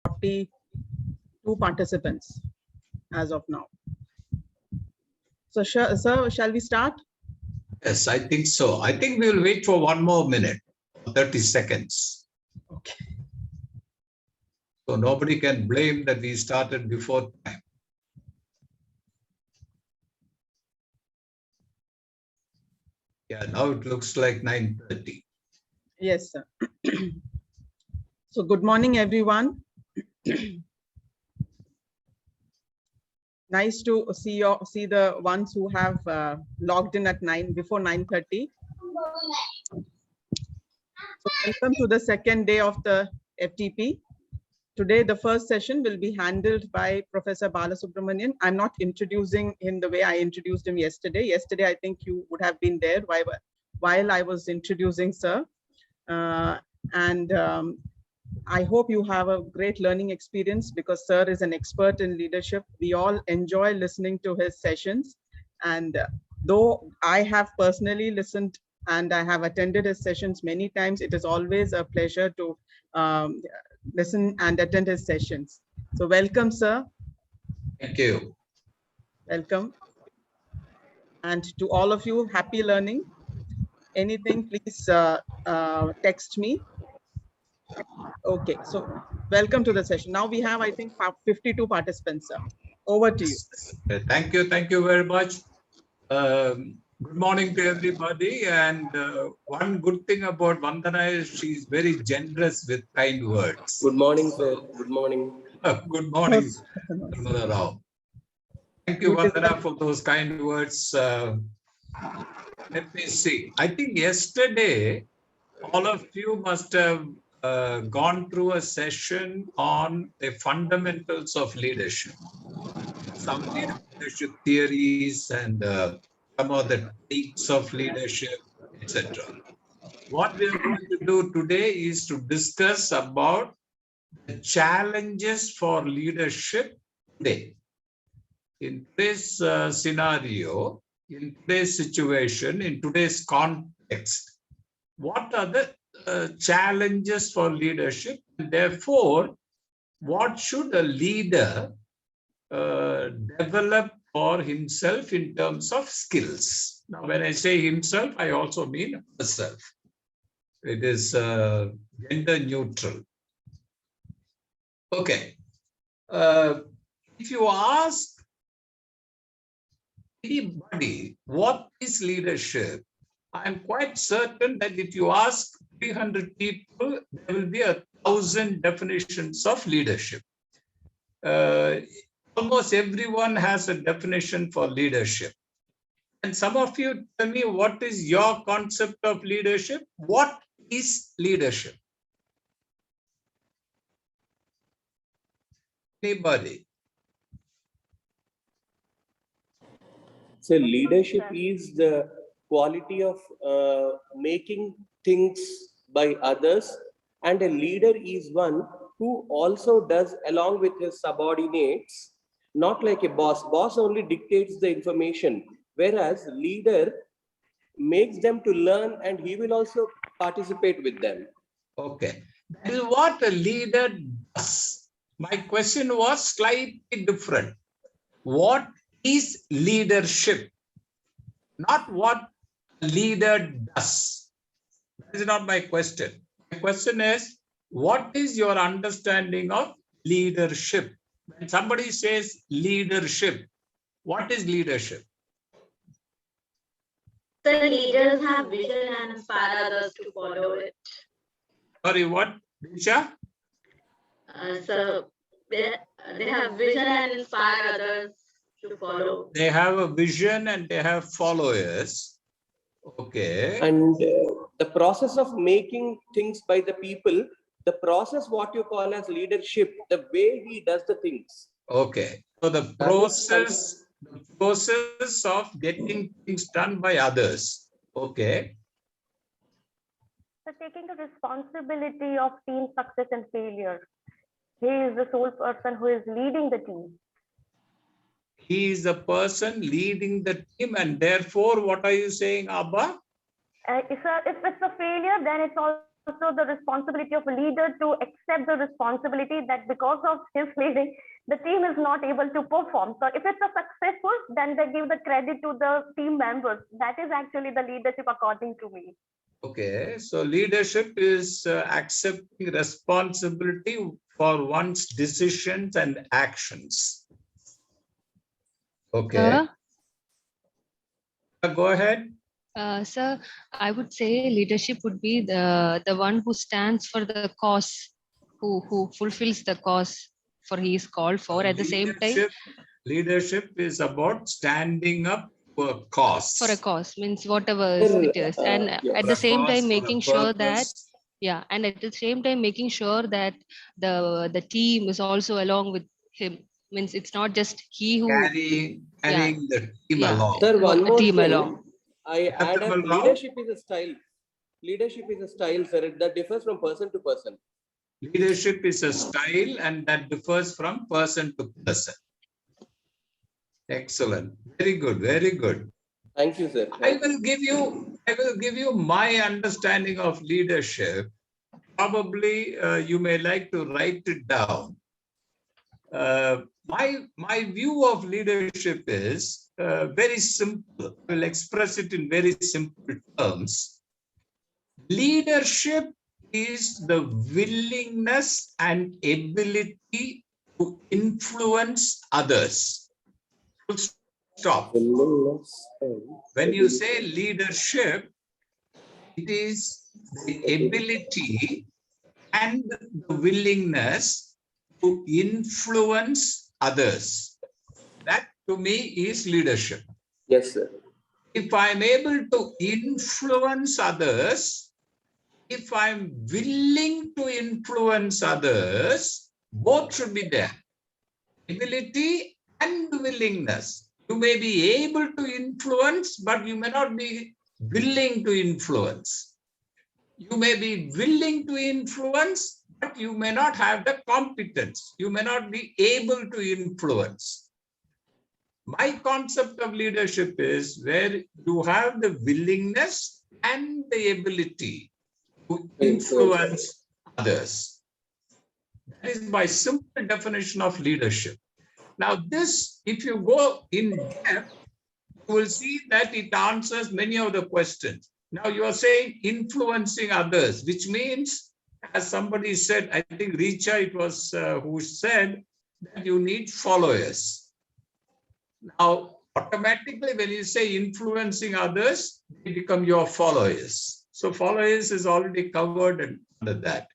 42 participants as of now. So, sir, shall we start? Yes, I think so. I think we will wait for 1 more minute, 30 seconds. Okay. So nobody can blame that we started before time. Yeah, now it looks like 9:30. Yes, sir. So, good morning, everyone. Nice to see the ones who have logged in at before 9:30. So, welcome to the second day of the FDP. Today, the first session will be handled by Professor Balasubramanian. I'm not introducing him the way I introduced him yesterday. Yesterday, I think you would have been there while I was introducing sir. I hope you have a great learning experience because sir is an expert in leadership. We all enjoy listening to his sessions. And though I have personally listened and I have attended his sessions many times, it is always a pleasure to listen and attend his sessions. So welcome, sir. Thank you. Welcome. And to all of you, happy learning. Anything, please text me. Okay, so welcome to the session. Now we have, I think, 52 participants, sir. Over to you. Thank you. Thank you very much. Good morning to everybody. And one good thing about Vandana is she's very generous with kind words. Good morning, sir. Good morning. Good morning, Narmada Rao. Thank you, Vandana, for those kind words. Let me see. I think yesterday, all of you must have gone through a session on the fundamentals of leadership. Some leadership theories and some of the techniques of leadership, etc. What we are going to do today is to discuss about the challenges for leadership today. In today's scenario, in today's situation, in today's context, what are the challenges for leadership? And therefore, what should a leader develop for himself in terms of skills? Now, when I say himself, I also mean herself. It is gender neutral. Okay. If you ask anybody what is leadership, I'm quite certain that if you ask 300 people, there will be 1,000 definitions of leadership. Almost everyone has a definition for leadership. And some of you tell me, what is your concept of leadership? What is leadership? Anybody? So leadership is the quality of making things by others, and a leader is one who also does along with his subordinates, not like a boss. Boss only dictates the information, whereas leader makes them to learn and he will also participate with them. Okay. That is what a leader does. My question was slightly different. What is leadership? Not what a leader does. That is not my question. My question is, what is your understanding of leadership? When somebody says leadership, what is leadership? The leaders have vision and inspire others to follow it. Sorry, what, Disha? So they have vision and inspire others to follow. They have a vision and they have followers. Okay. And the process of making things by the people, the process what you call as leadership, the way he does the things. Okay. So the process of getting things done by others. Okay. So taking the responsibility of team success and failure. He is the sole person who is leading the team. He is the person leading the team, and therefore, what are you saying, Abba? If it's a failure, then it's also also the responsibility of a leader to accept the responsibility that because of his leading, the team is not able to perform. So if it's a successful, then they give the credit to the team members. That is actually the leadership according to me. Okay, so leadership is accepting responsibility for one's decisions and actions. Okay. Go ahead. Sir, I would say leadership would be the one who stands for the cause, who fulfills the cause for he is called for. At the same time, leadership is about standing up for a cause. For a cause means whatever it is, and at the same time making sure that and at the same time making sure that the team is also along with him. Means it's not just he who carrying the team along. Sir, one more team thing. along. I add up, leadership is a style. Leadership is a style, sir, that differs from person to person. Leadership is a style and that differs from person to person. Excellent. Very good. Very good. Thank you, sir. I will give you my understanding of leadership. Probably you may like to write it down. My view of leadership is very simple. I will express it in very simple terms. Leadership is the willingness and ability to influence others. Full stop. When you say leadership, it is the ability and the willingness to influence others. That to me is leadership. Yes, sir. If I'm able to influence others, if I'm willing to influence others, both should be there. Ability and willingness. You may be able to influence, but you may not be willing to influence. You may be willing to influence, but you may not have the competence. You may not be able to influence. My concept of leadership is where you have the willingness and the ability to influence others. That is my simple definition of leadership. Now this, if you go in depth, you will see that it answers many of the questions. Now you are saying influencing others, which means, as somebody said, I think Richa, it was who said that you need followers. Now, automatically when you say influencing others, they become your followers. So followers is already covered under that.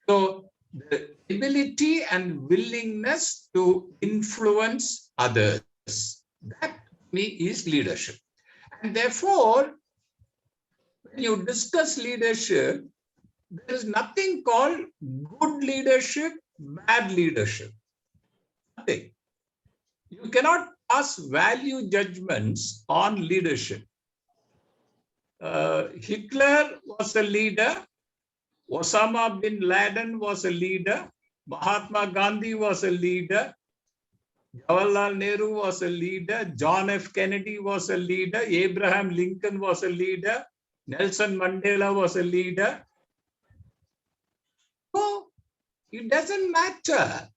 So the ability and willingness to influence others, that to me is leadership. And therefore, when you discuss leadership, there is nothing called good leadership, bad leadership. Nothing. You cannot pass value judgments on leadership. Hitler was a leader. Osama bin Laden was a leader. Mahatma Gandhi was a leader. Jawaharlal Nehru was a leader. John F. Kennedy was a leader. Abraham Lincoln was a leader. Nelson Mandela was a leader. So it doesn't matter.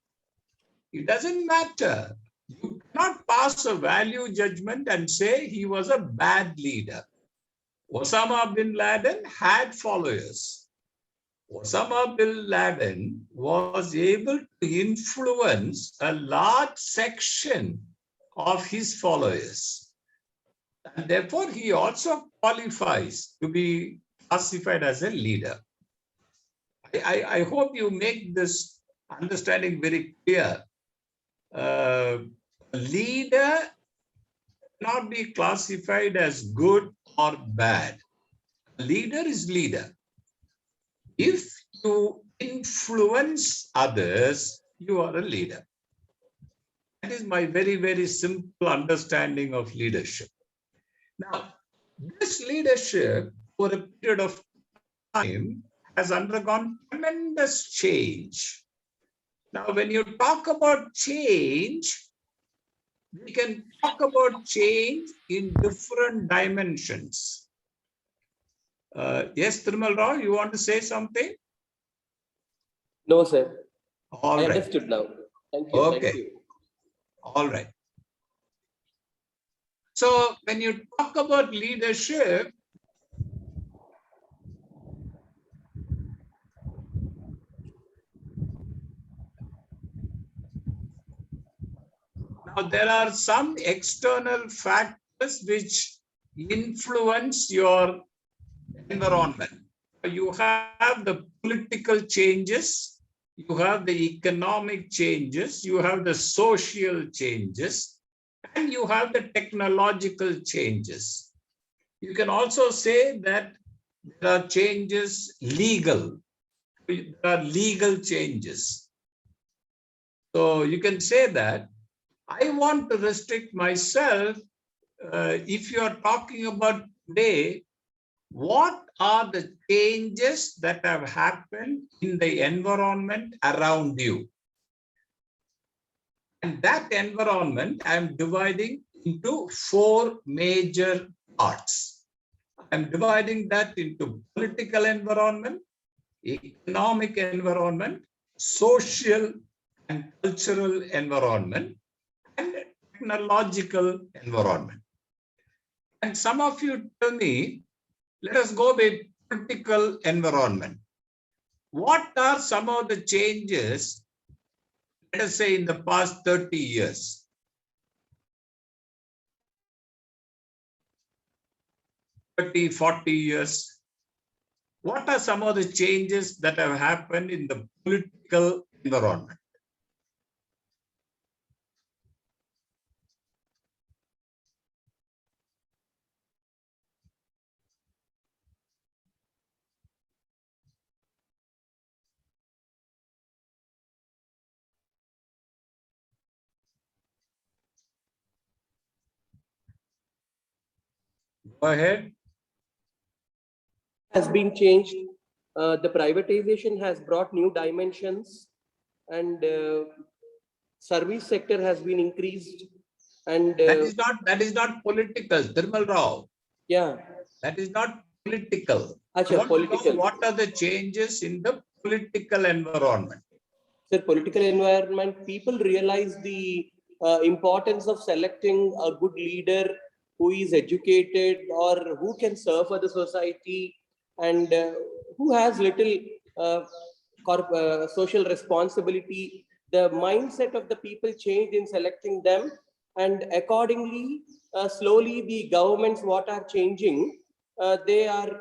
It doesn't matter. You cannot pass a value judgment and say he was a bad leader. Osama bin Laden had followers. Osama bin Laden was able to influence a large section of his followers. And therefore, he also qualifies to be classified as a leader. I hope you make this understanding very clear. A leader cannot be classified as good or bad. A leader is leader. If you influence others, you are a leader. That is my very, very simple understanding of leadership. Now, this leadership for a period of time has undergone tremendous change. Now, when you talk about change, we can talk about change in different dimensions. Yes, Thirumal Rao, you want to say something? No, sir. All I right. understood now. Thank you. Okay. Thank you. All right. So when you talk about leadership, now there are some external factors which influence your environment. You have the political changes, you have the economic changes, you have the social changes, and you have the technological changes. You can also say that there are changes legal. There are legal changes. So you can say that I want to restrict myself. If you are talking about today, what are the changes that have happened in the environment around you? And that environment I am dividing into 4 major parts. I am dividing that into political environment, economic environment, social and cultural environment, and technological environment. And some of you tell me, let us go with political environment. What are some of the changes, let us say, in the past 30 years? 30, 40 years. What are some of the changes that have happened in the political environment? Go ahead. Has been changed. The privatization has brought new dimensions, and service sector has been increased. And that is not political, Thirumal Rao. Yeah, that is not political. Achha, political. What are the changes in the political environment? Sir, political environment, people realize the importance of selecting a good leader who is educated or who can serve for the society, and who has little social responsibility. The mindset of the people changed in selecting them, and accordingly, slowly the governments what are changing, they are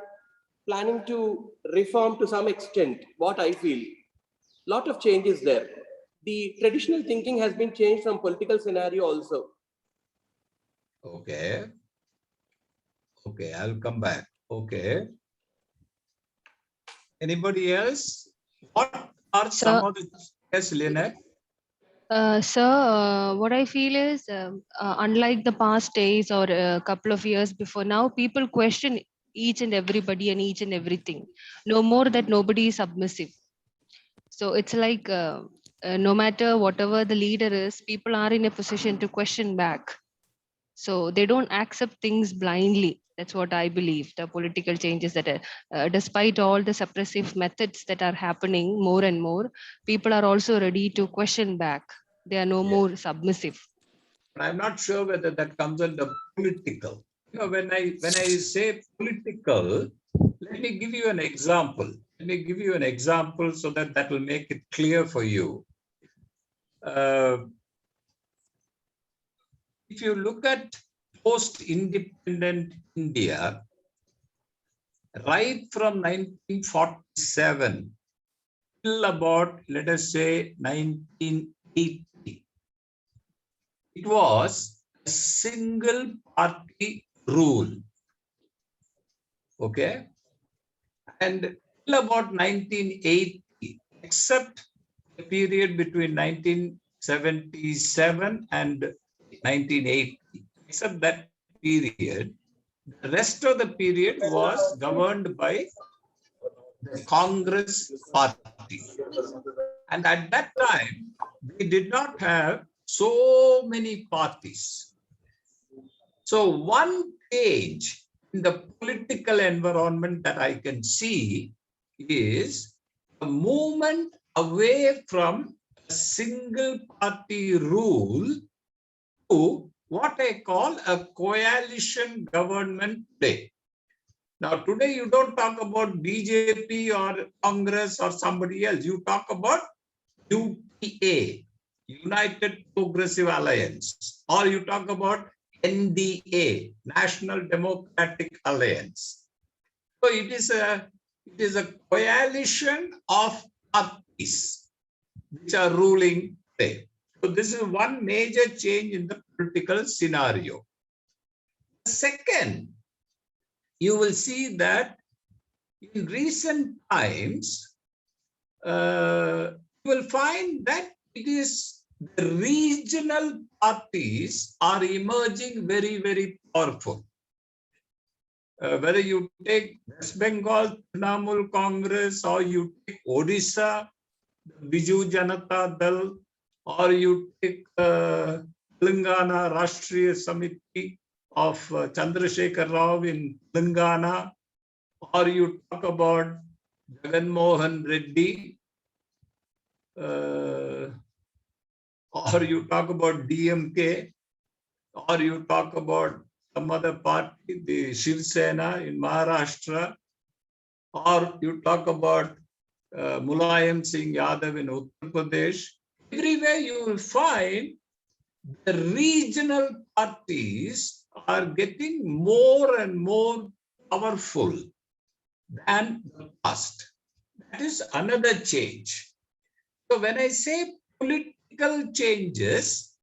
planning to reform to some extent, what I feel. Lot of changes there. The traditional thinking has been changed from political scenario also. Okay. Okay, I'll come back. Okay. Anybody else? What are some of the... Yes, Lynette? Sir, what I feel is, unlike the past days or a couple of years before, now people question each and everybody and each and everything. No more that nobody is submissive. So it's like, no matter whatever the leader is, people are in a position to question back. So they don't accept things blindly. That's what I believe. The political changes that are, despite all the suppressive methods that are happening more and more, people are also ready to question back. They are no more submissive. I'm not sure whether that comes under political. You know, when I say political, let me give you an example. Let me give you an example so that will make it clear for you. If you look at post-independent India, right from 1947 till about, let us say, 1980, it was a single party rule. Okay. And till about 1980, except the period between 1977 and 1980, except that period, the rest of the period was governed by the Congress party. And at that time, we did not have so many parties. So one change in the political environment that I can see is a movement away from a single party rule to what I call a coalition government today. Now, today you don't talk about BJP or Congress or somebody else. You talk about UPA, United Progressive Alliance, or you talk about NDA, National Democratic Alliance. So it is a coalition of parties which are ruling today. So this is one major change in the political scenario. Second, you will see that in recent times, you will find that it is the regional parties are emerging very, very powerful. Whether you take West Bengal, Trinamool Congress, or you take Odisha, Biju Janata Dal, or you take Telangana Rashtriya Samiti of Chandrasekhar Rao in Telangana, or you talk about Jagan Mohan Reddy, or you talk about DMK, or you talk about some other party, the Shiv Sena in Maharashtra, or you talk about Mulayam Singh Yadav in Uttar Pradesh. Everywhere you will find the regional parties are getting more and more powerful than the past. That is another change. So when I say political changes,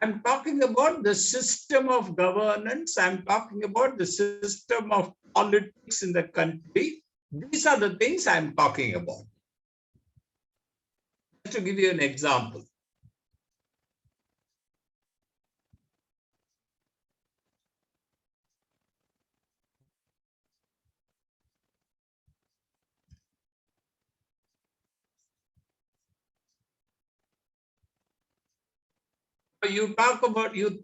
I'm talking about the system of governance. I'm talking about the system of politics in the country. These are the things I'm talking about. Just to give you an example. You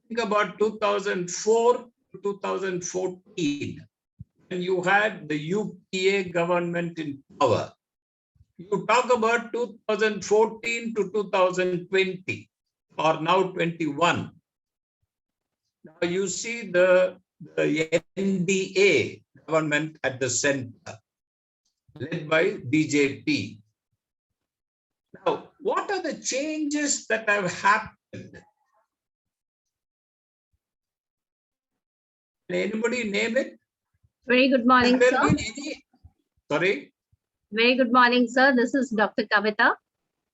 think about 2004 to 2014, when you had the UPA government in power. You talk about 2014 to 2020, or now 21. Now you see the NDA government at the center, led by BJP. Now, what are the changes that have happened? Can anybody name it? Very good morning, Has there sir. been any? Sorry? Very good morning, sir. This is Dr. Kavita.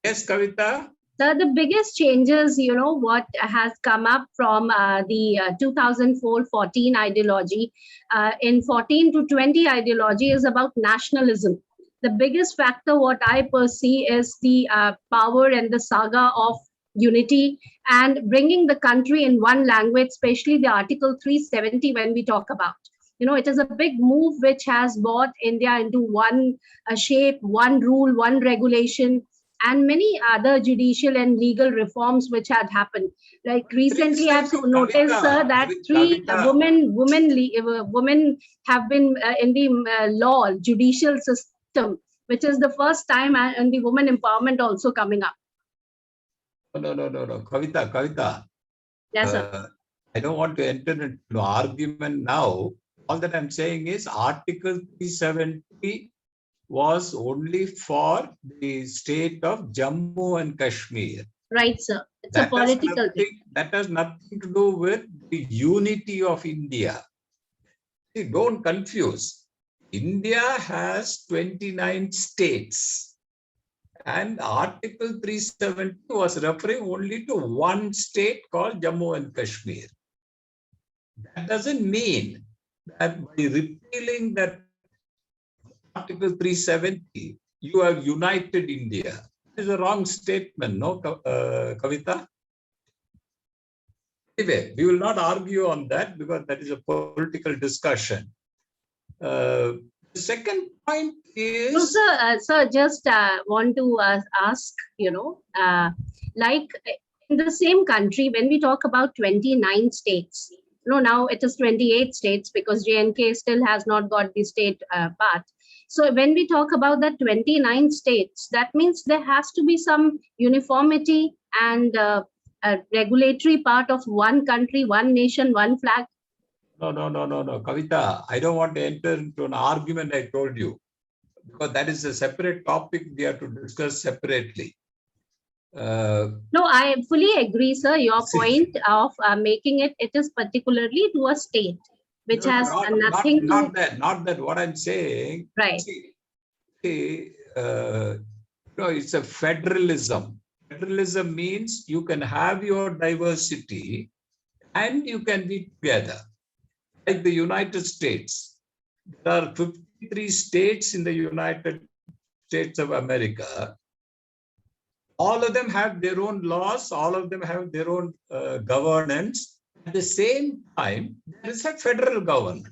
Yes, Kavita. Sir, the biggest changes, what has come up from the 2004-14 ideology, in 14 to 20 ideology is about nationalism. The biggest factor, what I perceive, is the power and the saga of unity and bringing the country in one language, especially the Article 370 when we talk about. It is a big move which has brought India into one shape, one rule, one regulation, and many other judicial and legal reforms which had happened. Like recently, I've noticed, sir, that three women have been in the law, judicial system, which is the first time, and the women empowerment also coming up. No. Kavita. Yes, sir. I don't want to enter into an argument now. All that I'm saying is Article 370 was only for the state of Jammu and Kashmir. Right, sir. It's a political thing. That has nothing to do with the unity of India. See, don't confuse. India has 29 states. And Article 370 was referring only to one state called Jammu and Kashmir. That doesn't mean that by repealing that Article 370, you have united India. It is a wrong statement, no, Kavita? Anyway, we will not argue on that because that is a political discussion. The second point is... No, sir, just want to ask, like in the same country, when we talk about 29 states, No, now it is 28 states because J&K still has not got the state part. So when we talk about the 29 states, that means there has to be some uniformity and a regulatory part of one country, one nation, one flag. No, Kavita, I don't want to enter into an argument, I told you, because that is a separate topic we have to discuss separately. No, I fully agree, sir. Your point of making it is particularly to a state, which has nothing not that. What I'm saying, right. It's a federalism. Federalism means you can have your diversity and you can be together. Like the United States, there are 53 states in the United States of America. All of them have their own laws, all of them have their own governance. At the same time, there is a federal government.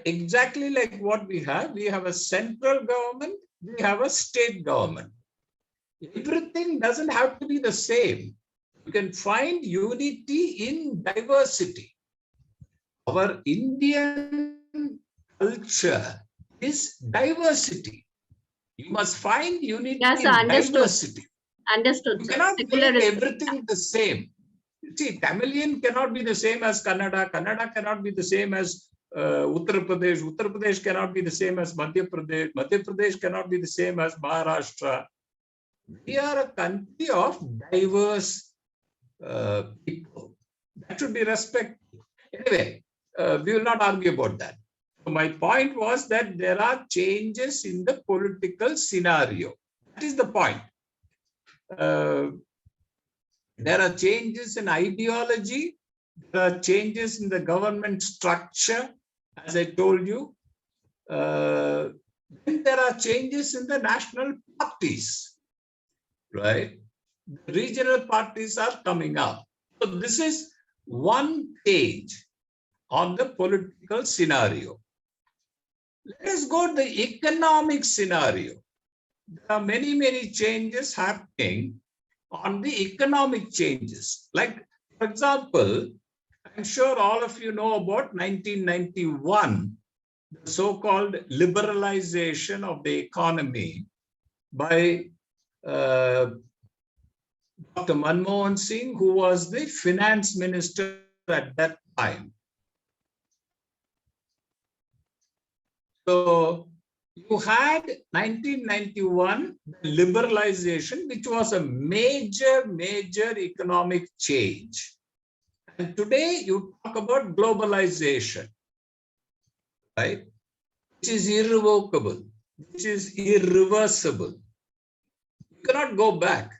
Exactly like what we have a central government, we have a state government. Everything doesn't have to be the same. You can find unity in diversity. Our Indian culture is diversity. You must find unity in diversity. Understood. You cannot make everything the same. See, Tamilian cannot be the same as Kannada. Kannada cannot be the same as Uttar Pradesh. Uttar Pradesh cannot be the same as Madhya Pradesh. Madhya Pradesh cannot be the same as Maharashtra. We are a country of diverse people. That should be respected. Anyway, we will not argue about that. So my point was that there are changes in the political scenario. That is the point. There are changes in ideology. There are changes in the government structure, as I told you. Then there are changes in the national parties, right? The regional parties are coming up. So this is one change on the political scenario. Let us go to the economic scenario. There are many changes happening on the economic changes. Like, for example, I'm sure all of you know about 1991, the so-called liberalization of the economy by Dr. Manmohan Singh, who was the finance minister at that time. So you had 1991 liberalization, which was a major economic change. And today you talk about globalization, right? Which is irrevocable, which is irreversible. You cannot go back.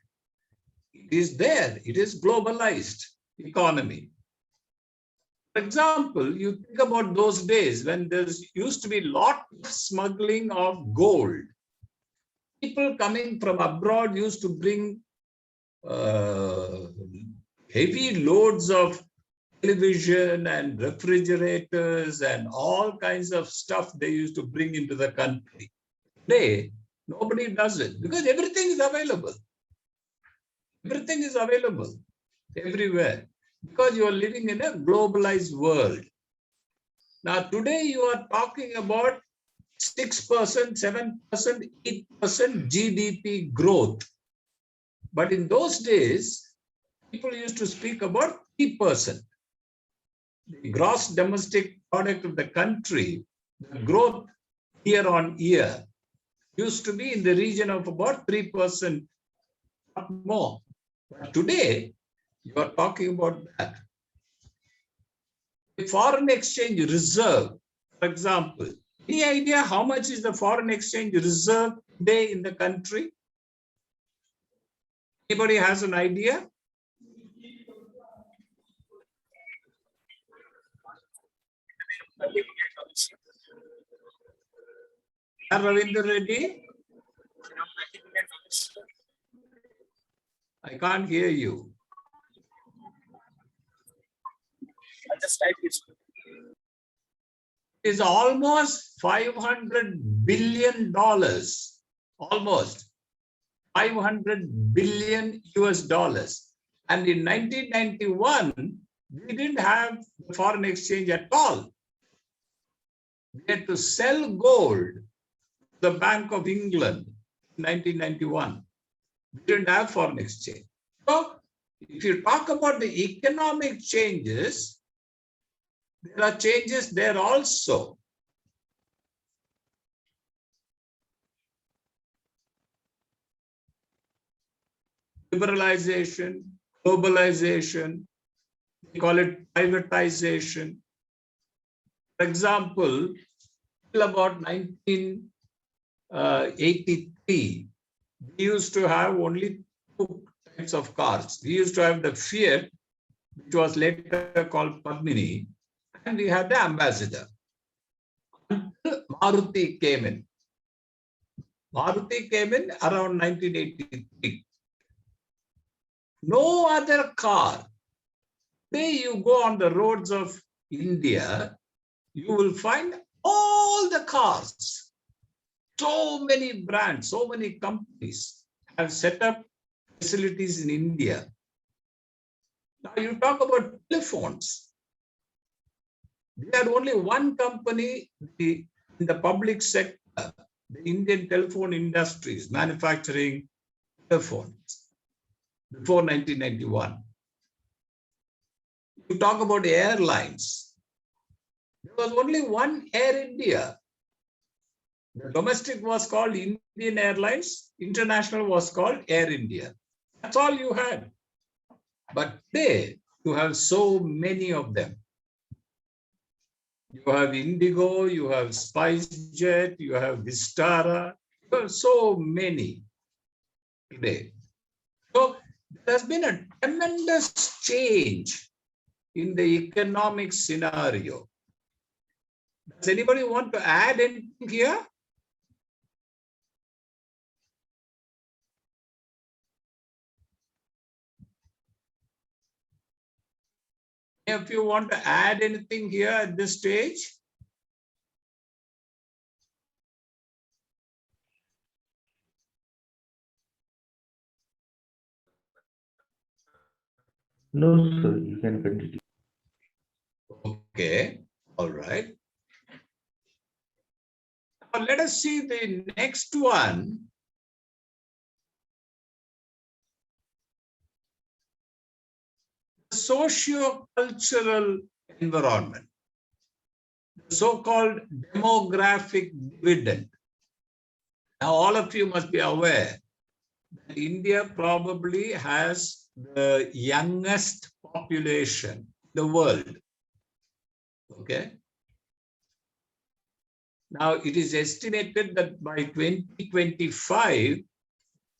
It is there. It is globalized economy. For example, you think about those days when there used to be a lot of smuggling of gold. People coming from abroad used to bring heavy loads of television and refrigerators and all kinds of stuff they used to bring into the country. Today, nobody does it because everything is available. Everything is available everywhere because you are living in a globalized world. Now, today you are talking about 6%, 7%, 8% GDP growth. But in those days, people used to speak about 3%. The gross domestic product of the country, the growth year on year, used to be in the region of about 3%, not more. But today, you are talking about that. The foreign exchange reserve, for example, any idea how much is the foreign exchange reserve today in the country? Anybody has an idea? Ravindra Reddy? I can't hear you. It is almost $500 billion, almost $500 billion US. And in 1991, we didn't have the foreign exchange at all. We had to sell gold to the Bank of England in 1991. We didn't have foreign exchange. So if you talk about the economic changes, there are changes there also. Liberalization, globalization, we call it privatization. For example, till about 1983, we used to have only two types of cars. We used to have the Fiat, which was later called Padmini, and we had the Ambassador. Until Maruti came in. Maruti came in around 1983. No other car. Today you go on the roads of India, you will find all the cars. So many brands, so many companies have set up facilities in India. Now you talk about telephones. We had only one company in the public sector, the Indian telephone industries, manufacturing telephones before 1991. You talk about airlines. There was only one Air India. The domestic was called Indian Airlines, international was called Air India. That's all you had. But today, you have so many of them. You have Indigo, you have SpiceJet, you have Vistara, you have so many today. So there has been a tremendous change in the economic scenario. Does anybody want to add anything here? If you want to add anything here at this stage? No, sir, you can continue. Okay, all right. Now let us see the next one. Socio-cultural environment, the so-called demographic dividend. Now, all of you must be aware that India probably has the youngest population in the world. Okay. Now, it is estimated that by 2025,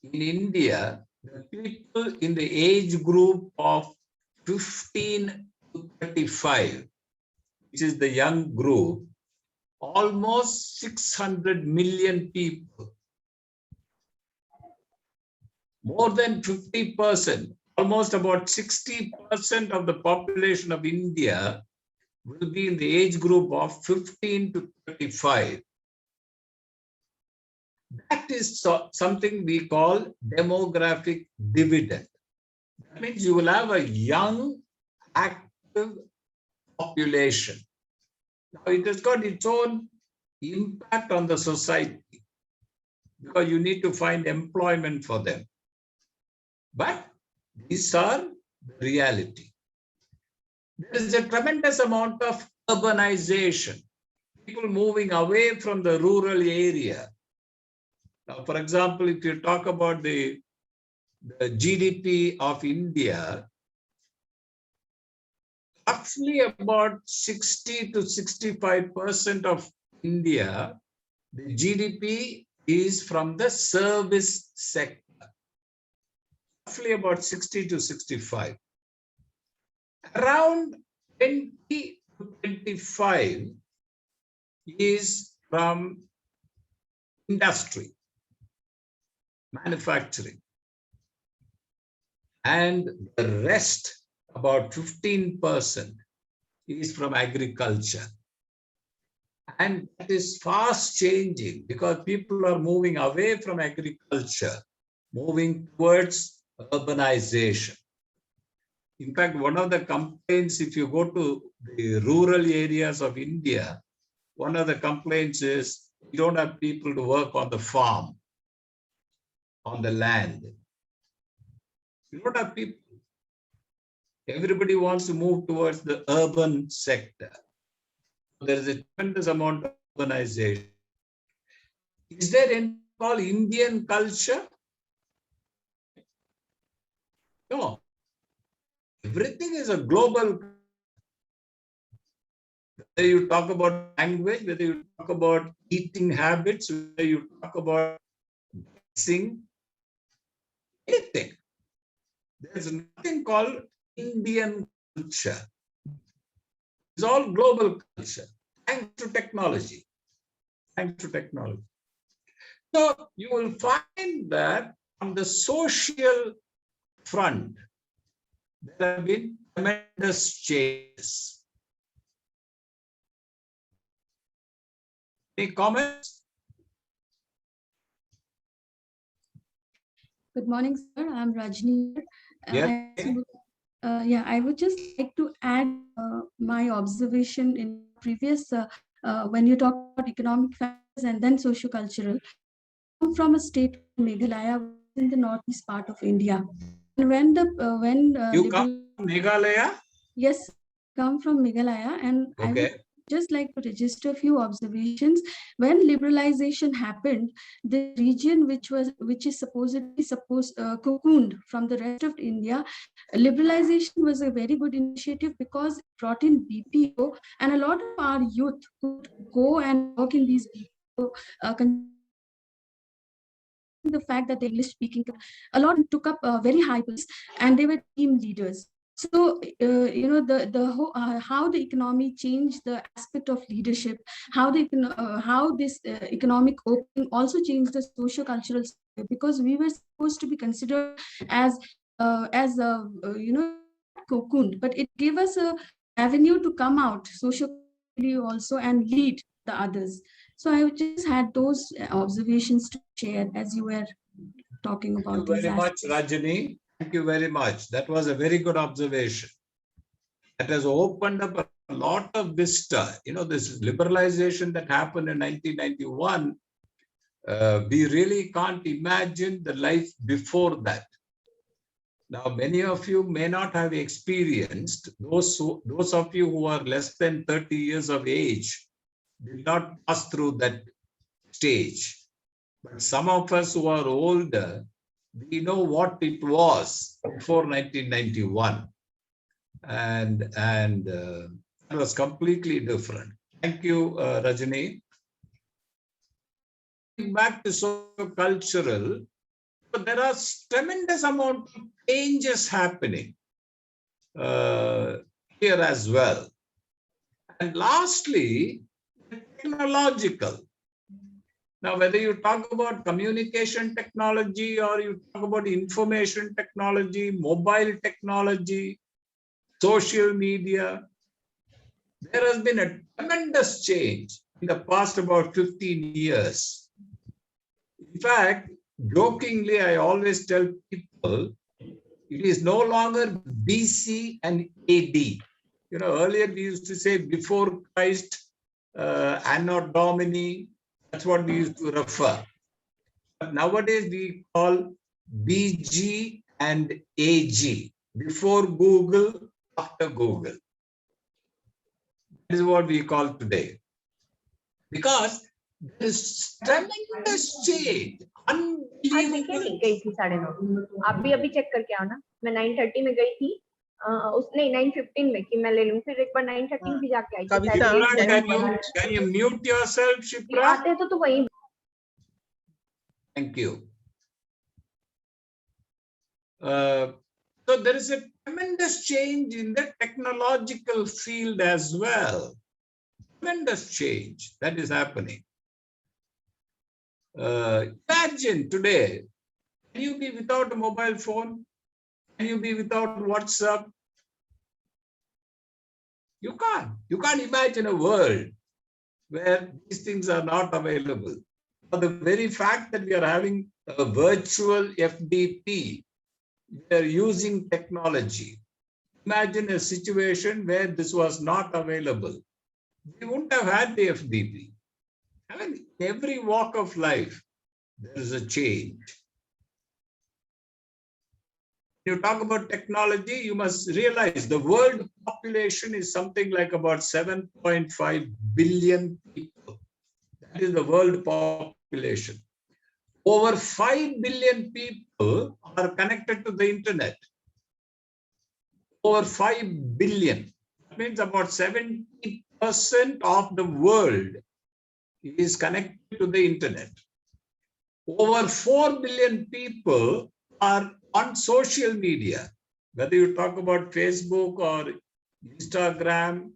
in India, the people in the age group of 15 to 35, which is the young group, almost 600 million people, more than 50%, almost about 60% of the population of India will be in the age group of 15 to 35. That is something we call demographic dividend. That means you will have a young, active population. Now, it has got its own impact on the society because you need to find employment for them. But these are the reality. There is a tremendous amount of urbanization, people moving away from the rural area. Now, for example, if you talk about the GDP of India, roughly about 60 to 65% of India, the GDP is from the service sector. Roughly about 60 to 65. Around 20 to 25 is from industry, manufacturing. And the rest, about 15%, is from agriculture. And that is fast changing because people are moving away from agriculture, moving towards urbanization. In fact, one of the complaints, if you go to the rural areas of India, one of the complaints is you don't have people to work on the farm, on the land. You don't have people. Everybody wants to move towards the urban sector. There is a tremendous amount of urbanization. Is there anything called Indian culture? No. Everything is a global. Whether you talk about language, whether you talk about eating habits, whether you talk about dressing, anything. There's nothing called Indian culture. It's all global culture, thanks to technology. Thanks to technology. So you will find that on the social front, there have been tremendous changes. Any comments? Good morning, sir. I'm Rajni. Yes. I would just like to add my observation in previous, when you talk about economic factors and then socio-cultural. I come from a state, Meghalaya, in the northeast part of India. And when you come from Meghalaya? Yes, come from Meghalaya, and okay. I would just like to register a few observations. When liberalization happened, the region which is supposedly cocooned from the rest of India, liberalization was a very good initiative because it brought in BPO, and a lot of our youth could go and work in these BPO. The fact that the English speaking, a lot took up very high positions, and they were team leaders. So the whole, how the economy changed the aspect of leadership, how this economic opening also changed the socio-cultural, because we were supposed to be considered as cocooned, but it gave us a avenue to come out socially also and lead the others. So I just had those observations to share as you were talking about. Thank you very much, Rajani. Thank you very much. That was a very good observation. That has opened up a lot of vista. You know, this liberalization that happened in 1991, we really can't imagine the life before that. Now, many of you may not have experienced, those of you who are less than 30 years of age did not pass through that stage. But some of us who are older, we know what it was before 1991. And it was completely different. Thank you, Rajani. Back to socio-cultural, there are tremendous amount of changes happening here as well. And lastly, technological. Now, whether you talk about communication technology or you talk about information technology, mobile technology, social media, there has been a tremendous change in the past about 15 years. In fact, jokingly, I always tell people, it is no longer BC and AD. You know, earlier we used to say before Christ, Anno Domini, that's what we used to refer. But nowadays we call BG and AG, before Google, after Google. That is what we call today. Because there is tremendous change, unbelievable. गई थी 9:30. आप भी अभी check करके आओ ना. मैं 9:30 में गई थी. उसने 9:15 में कि मैं ले लूं, फिर एक बार 9:13 भी जाके आई थी. Can you mute yourself, Shipra? आते तो वही. Thank you. So there is a tremendous change in the technological field as well. Tremendous change that is happening. Imagine today, can you be without a mobile phone? Can you be without WhatsApp? You can't. You can't imagine a world where these things are not available. For the very fact that we are having a virtual FDP, we are using technology. imagine a situation where this was not available. We wouldn't have had the FDP. I mean, in every walk of life, there is a change. When you talk about technology, you must realize the world population is something like about 7.5 billion people. That is the world population. Over 5 billion people are connected to the internet. Over 5 billion. That means about 70% of the world is connected to the internet. Over 4 billion people are on social media, whether you talk about Facebook or Instagram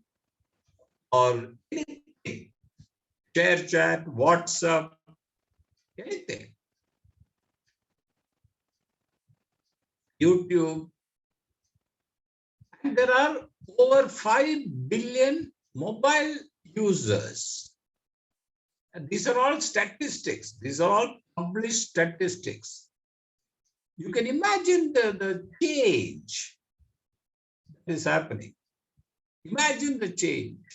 or anything, share chat, WhatsApp, anything, YouTube. And there are over 5 billion mobile users. And these are all statistics. These are all published statistics. You can imagine the change that is happening. Imagine the change.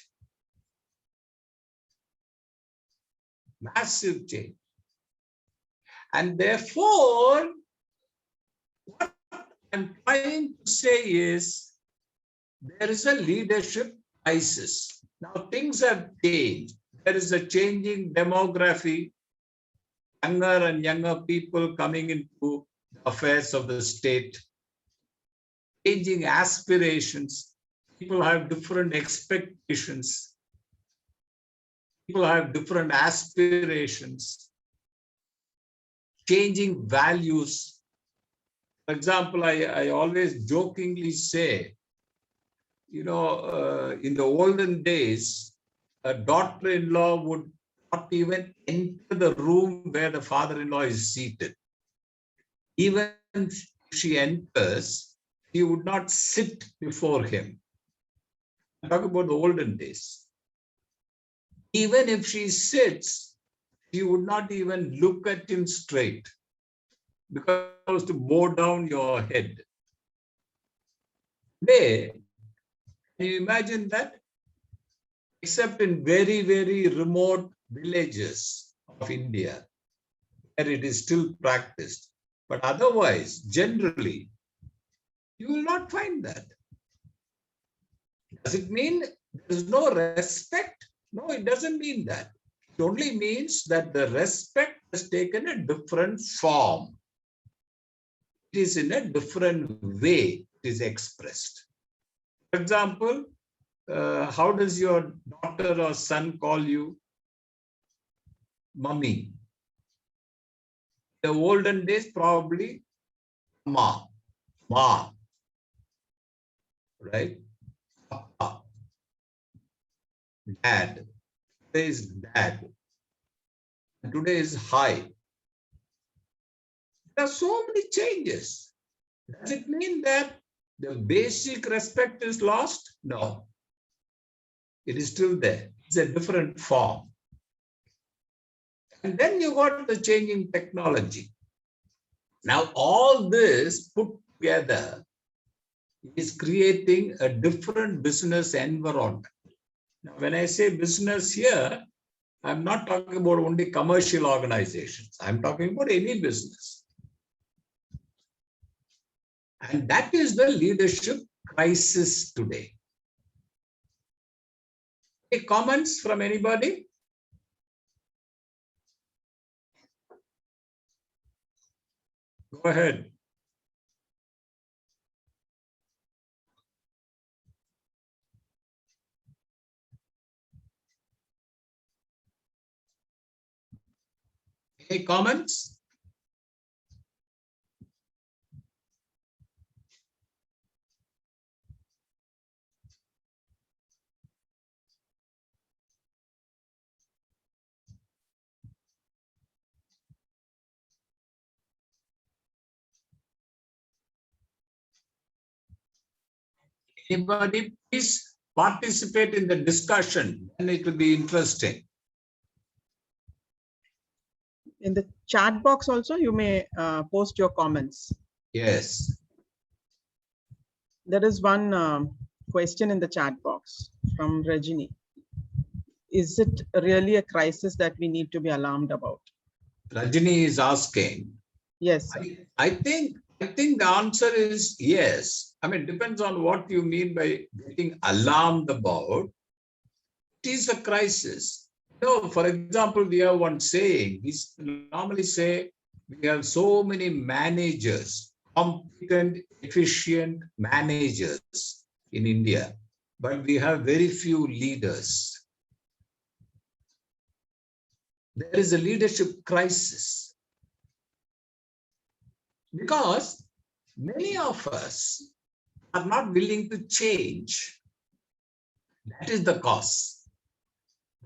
Massive change. And therefore, what I'm trying to say is there is a leadership crisis. Now things have changed. There is a changing demography, younger and younger people coming into the affairs of the state, changing aspirations. People have different expectations. People have different aspirations, changing values. For example, I always jokingly say, you know, in the olden days, a daughter-in-law would not even enter the room where the father-in-law is seated. Even if she enters, she would not sit before him. I talk about the olden days. Even if she sits, she would not even look at him straight because it was to bow down your head. Today, can you imagine that? Except in very, very remote villages of India, where it is still practiced. But otherwise, generally, you will not find that. Does it mean there is no respect? No, it doesn't mean that. It only means that the respect has taken a different form. It is in a different way it is expressed. For example, how does your daughter or son call you? Mummy. In the olden days, probably Ma, Ma, right? Papa, Dad. Today is Dad. And today is Hi. There are so many changes. Does it mean that the basic respect is lost? No. It is still there. It's a different form. And then you got the changing technology. Now, all this put together is creating a different business environment. Now, when I say business here, I'm not talking about only commercial organizations. I'm talking about any business. And that is the leadership crisis today. Any comments from anybody? Go ahead. Any comments? Anybody, please participate in the discussion and it will be interesting. In the chat box also, you may post your comments. Yes. There is one question in the chat box from Rajini. Is it really a crisis that we need to be alarmed about? Rajini is asking. Yes. I think the answer is yes. I mean, depends on what you mean by getting alarmed about. It is a crisis. For example, we have one saying. We normally say we have so many managers, competent, efficient managers in India, but we have very few leaders. There is a leadership crisis because many of us are not willing to change. That is the cause.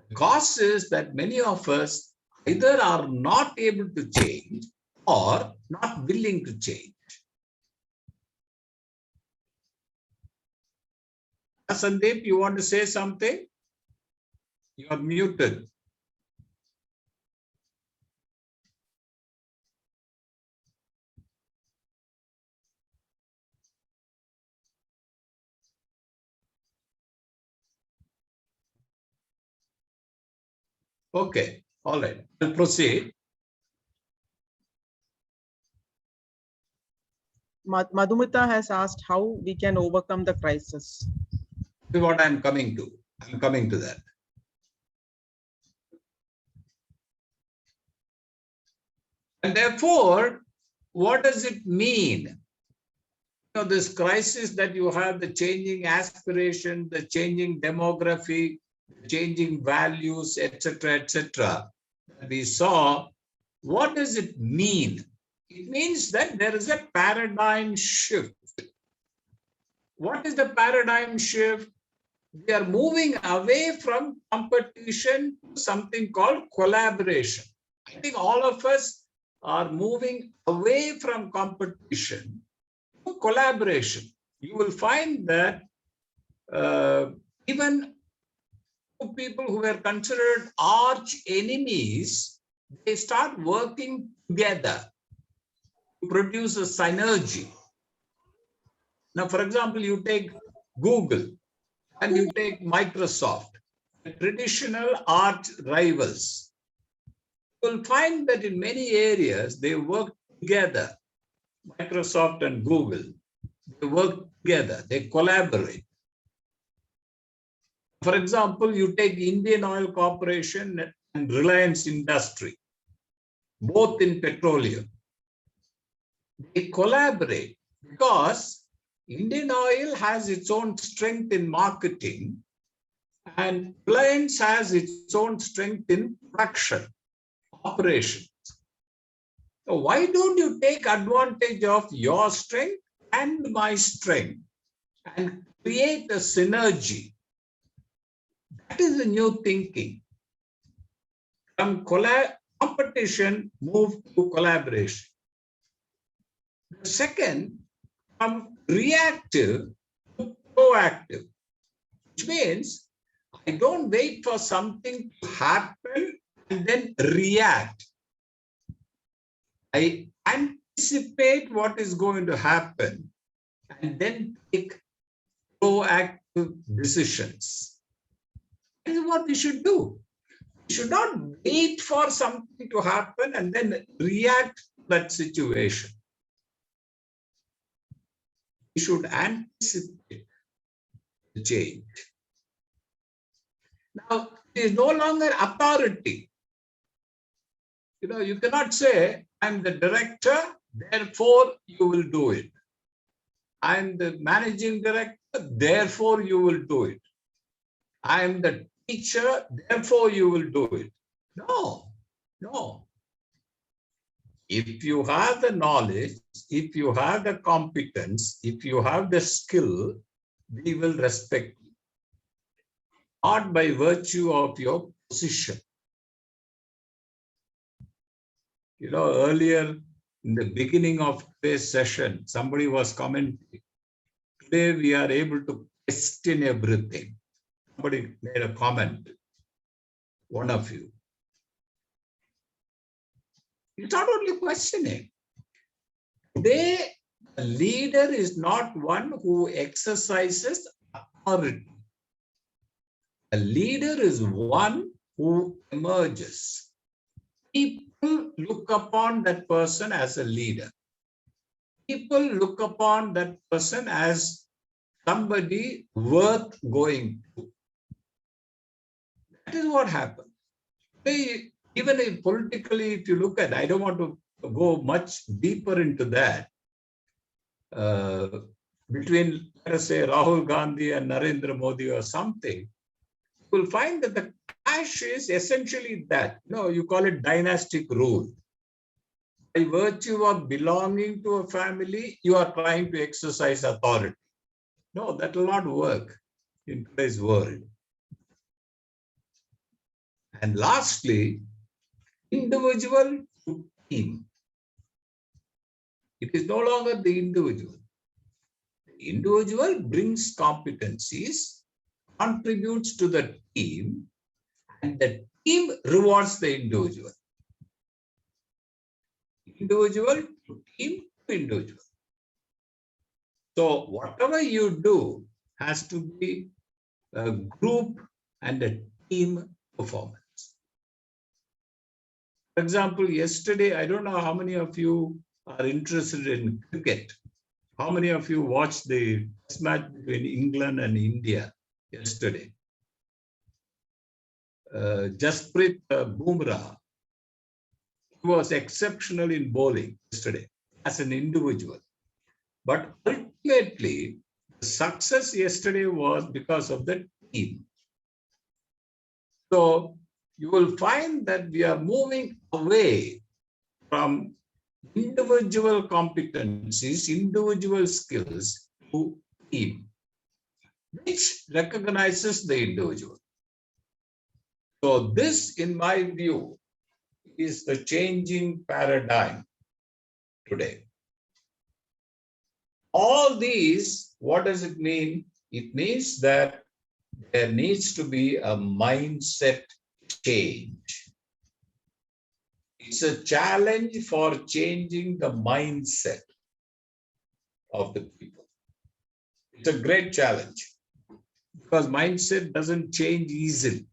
The cause is that many of us either are not able to change or not willing to change. Sandeep, you want to say something? You are muted. Okay, all right, I'll proceed. Madhumita has asked how we can overcome the crisis. This is what I'm coming to. I'm coming to that. And therefore, what does it mean? This crisis that you have, the changing aspiration, the changing demography, changing values, etc., etc. We saw, what does it mean? It means that there is a paradigm shift. What is the paradigm shift? We are moving away from competition to something called collaboration. I think all of us are moving away from competition to collaboration. You will find that even people who were considered arch enemies, they start working together to produce a synergy. Now, for example, you take Google and you take Microsoft, traditional arch rivals. You will find that in many areas they work together. Microsoft and Google, they work together, they collaborate. For example, you take Indian Oil Corporation and Reliance Industry, both in petroleum. They collaborate because Indian Oil has its own strength in marketing and Reliance has its own strength in production, operations. So why don't you take advantage of your strength and my strength and create a synergy? That is the new thinking. From competition, move to collaboration. The second, from reactive to proactive, which means I don't wait for something to happen and then react. I anticipate what is going to happen and then take proactive decisions. That is what we should do. We should not wait for something to happen and then react to that situation. We should anticipate the change. Now, it is no longer authority. You cannot say, I'm the director, therefore you will do it. I'm the managing director, therefore you will do it. I'm the teacher, therefore you will do it. No. If you have the knowledge, if you have the competence, if you have the skill, we will respect you. Not by virtue of your position. Earlier in the beginning of today's session, somebody was commenting, today we are able to question everything. Somebody made a comment, one of you. It's not only questioning. Today, A leader is not one who exercises authority. A leader is one who emerges. People look upon that person as a leader. People look upon that person as somebody worth going to. That is what happened. Even if politically, if you look at, I don't want to go much deeper into that. Between, let us say, Rahul Gandhi and Narendra Modi or something, you will find that the clash is essentially that. You call it dynastic rule. By virtue of belonging to a family, you are trying to exercise authority. No, that will not work in today's world. And lastly, individual to team. It is no longer the individual. The individual brings competencies, contributes to the team, and the team rewards the individual. Individual to team to individual. So whatever you do has to be a group and a team performance. For example, yesterday, I don't know how many of you are interested in cricket. How many of you watched the test match between England and India yesterday? Jasprit Bumrah was exceptional in bowling yesterday as an individual. But ultimately, the success yesterday was because of the team. So you will find that we are moving away from individual competencies, individual skills to team, which recognizes the individual. So this, in my view, is the changing paradigm today. All these, what does it mean? It means that there needs to be a mindset change. It's a challenge for changing the mindset of the people. It's a great challenge because mindset doesn't change easily.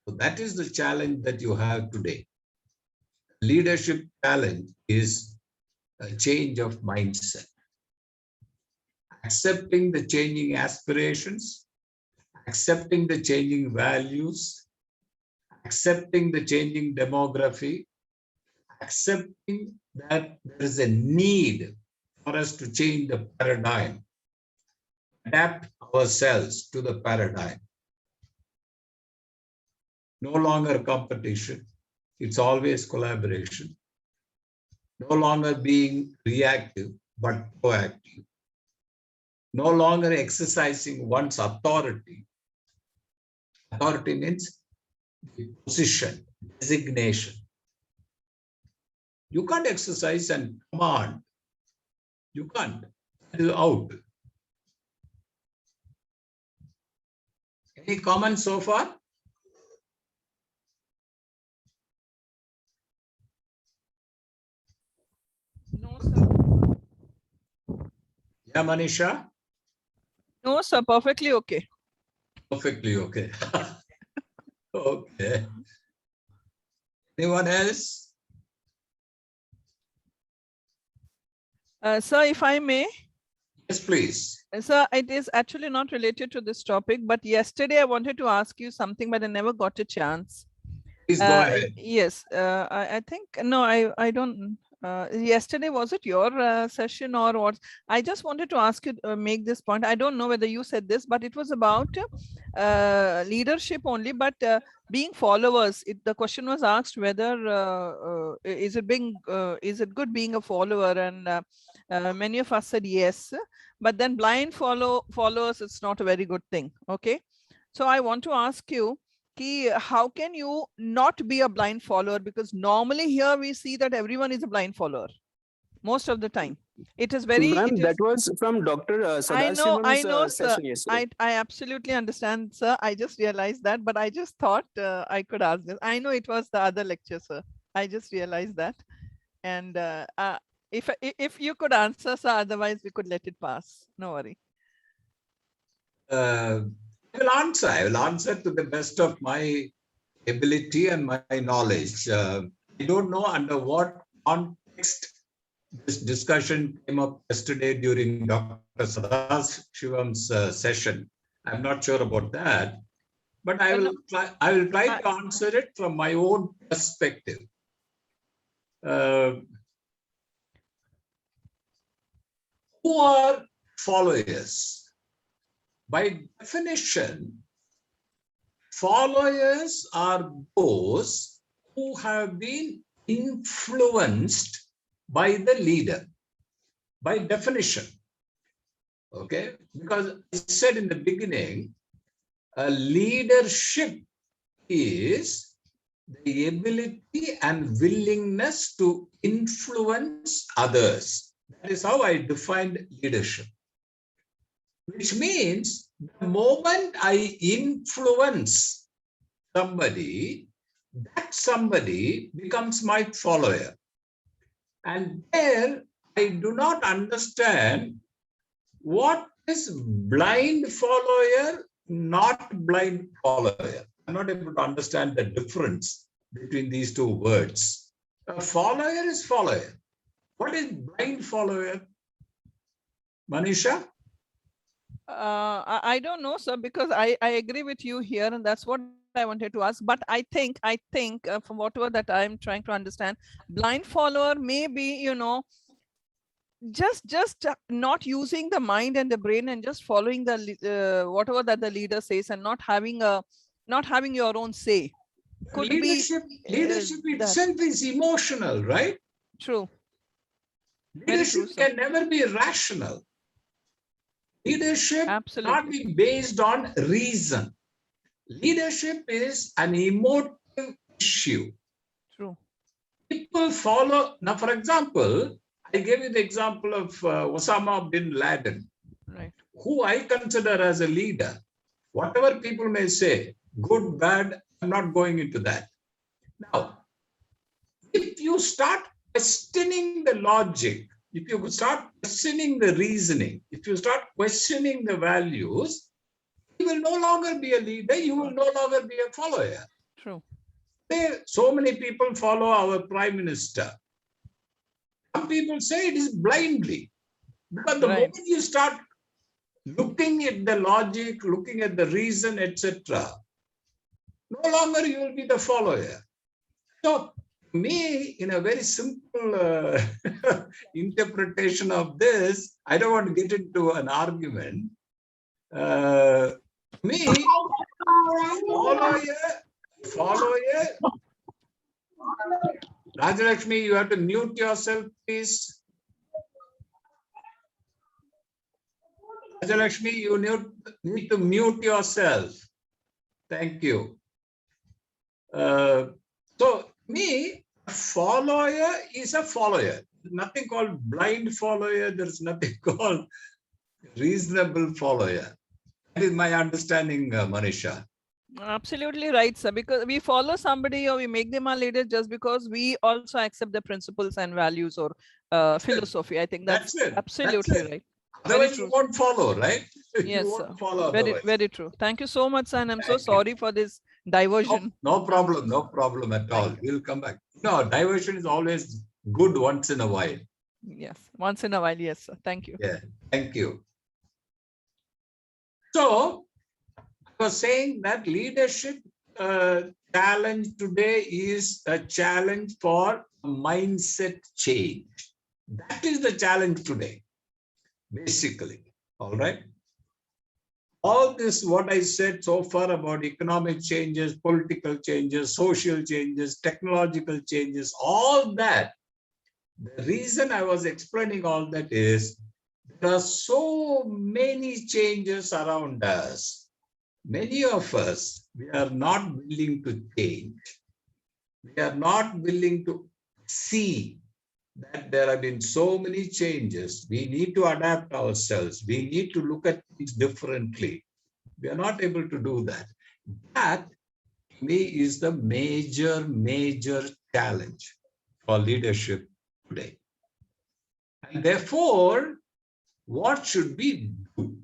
So that is the challenge that you have today. Leadership challenge is a change of mindset. Accepting the changing aspirations, accepting the changing values, accepting the changing demography, accepting that there is a need for us to change the paradigm, adapt ourselves to the paradigm. No longer competition, it's always collaboration. No longer being reactive, but proactive. No longer exercising one's authority. Authority means position, designation. You can't exercise and command. You can't. It is out. Any comments so far? No, sir. Yeah, Manisha? No, sir. Perfectly okay. Perfectly okay. Okay. Anyone else? Sir, if I may. Yes, please. Sir, it is actually not related to this topic, but yesterday I wanted to ask you something, but I never got a chance. Please go ahead. Yes, I think, no, I don't. Yesterday, was it your session or what? I just wanted to ask you, make this point. I don't know whether you said this, but it was about leadership only, but being followers. The question was asked whether is it good being a follower, and many of us said yes, but then blind followers, it's not a very good thing. Okay, so I want to ask you, how can you not be a blind follower? Because normally here we see that everyone is a blind follower most of the time. It is very. That was from Dr. Sadashivan's sir. session yesterday. I absolutely understand, sir. I just realized that, but I just thought I could ask this. I know it was the other lecture, sir. I just realized that. And if you could answer, sir, otherwise we could let it pass. No worry. I will answer to the best of my ability and my knowledge. I don't know under what context this discussion came up yesterday during Dr. Shivam's session. I'm not sure about that, but I will try to answer it from my own perspective. Who are followers? By definition, followers are those who have been influenced by the leader, by definition. Okay, because I said in the beginning, leadership is the ability and willingness to influence others. That is how I defined leadership. Which means the moment I influence somebody, that somebody becomes my follower. And there I do not understand what is blind follower, not blind follower. I'm not able to understand the difference between these two words. A follower is follower. What is blind follower? Manisha? I don't know, sir, because I agree with you here, and that's what I wanted to ask. But I think from whatever that I'm trying to understand, blind follower may be, you know, just not using the mind and the brain and just following the whatever that the leader says and not having your own say. Could leadership itself is emotional, right? True. Leadership can never be rational. Leadership cannot be based on reason. Leadership is an emotive issue. True. People follow. Now, for example, I gave you the example of Osama bin Laden, right, who I consider as a leader. Whatever people may say, good, bad, I'm not going into that. Now, if you start questioning the logic, if you start questioning the reasoning, if you start questioning the values, you will no longer be a leader, you will no longer be a follower. True. So many people follow our Prime Minister. Some people say it is blindly. But the moment you start looking at the logic, looking at the reason, etc., no longer you will be the follower. So, me, in a very simple interpretation of this, I don't want to get into an argument. Me, follower. Rajalakshmi, you have to mute yourself, please. Rajalakshmi, you need to mute yourself. Thank you. So, me, a follower is a follower. There's nothing called blind follower. There's nothing called reasonable follower. That is my understanding, Manisha. Absolutely right, sir. Because we follow somebody or we make them our leader just because we also accept the principles and values or philosophy. I think that's absolutely right. Otherwise, you won't follow, right? Yes, you sir. Won't follow Very true. Thank you so much, sir. And I'm so sorry for this diversion. No problem at all. We'll come back. No, diversion is always good once in a while. Yes, once in a while. Yes, sir. Thank you. Yeah, thank you. So, I was saying that leadership challenge today is a challenge for mindset change. That is the challenge today, basically. All right. All this, what I said so far about economic changes, political changes, social changes, technological changes, all that. The reason I was explaining all that is there are so many changes around us. Many of us, we are not willing to change. We are not willing to see that there have been so many changes. We need to adapt ourselves. We need to look at things differently. We are not able to do that. That, to me, is the major challenge for leadership today. And therefore, what should we do?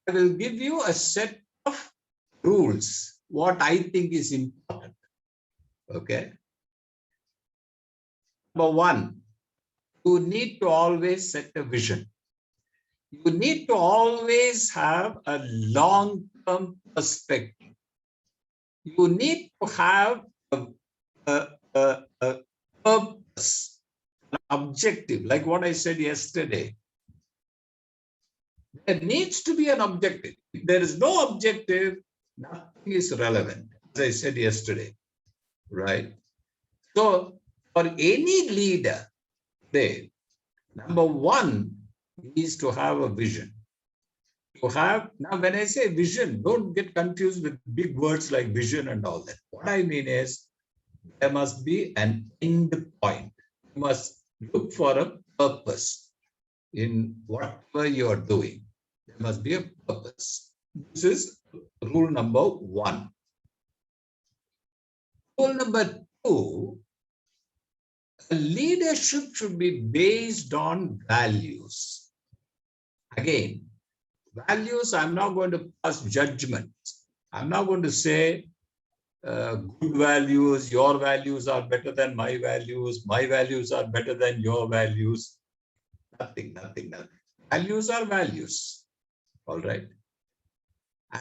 I will give you a set of rules, what I think is important. Okay. Number one, you need to always set a vision. You need to always have a long-term perspective. You need to have a purpose, an objective, like what I said yesterday. There needs to be an objective. If there is no objective, nothing is relevant, as I said yesterday, right? So for any leader, number one is to have a vision. Now when I say vision, don't get confused with big words like vision and all that. What I mean is there must be an end point. You must look for a purpose in whatever you are doing. There must be a purpose. This is rule number one. Rule number two, leadership should be based on values. Again, values, I'm not going to pass judgments. I'm not going to say good values, your values are better than my values are better than your values. Nothing. Values are values. All right.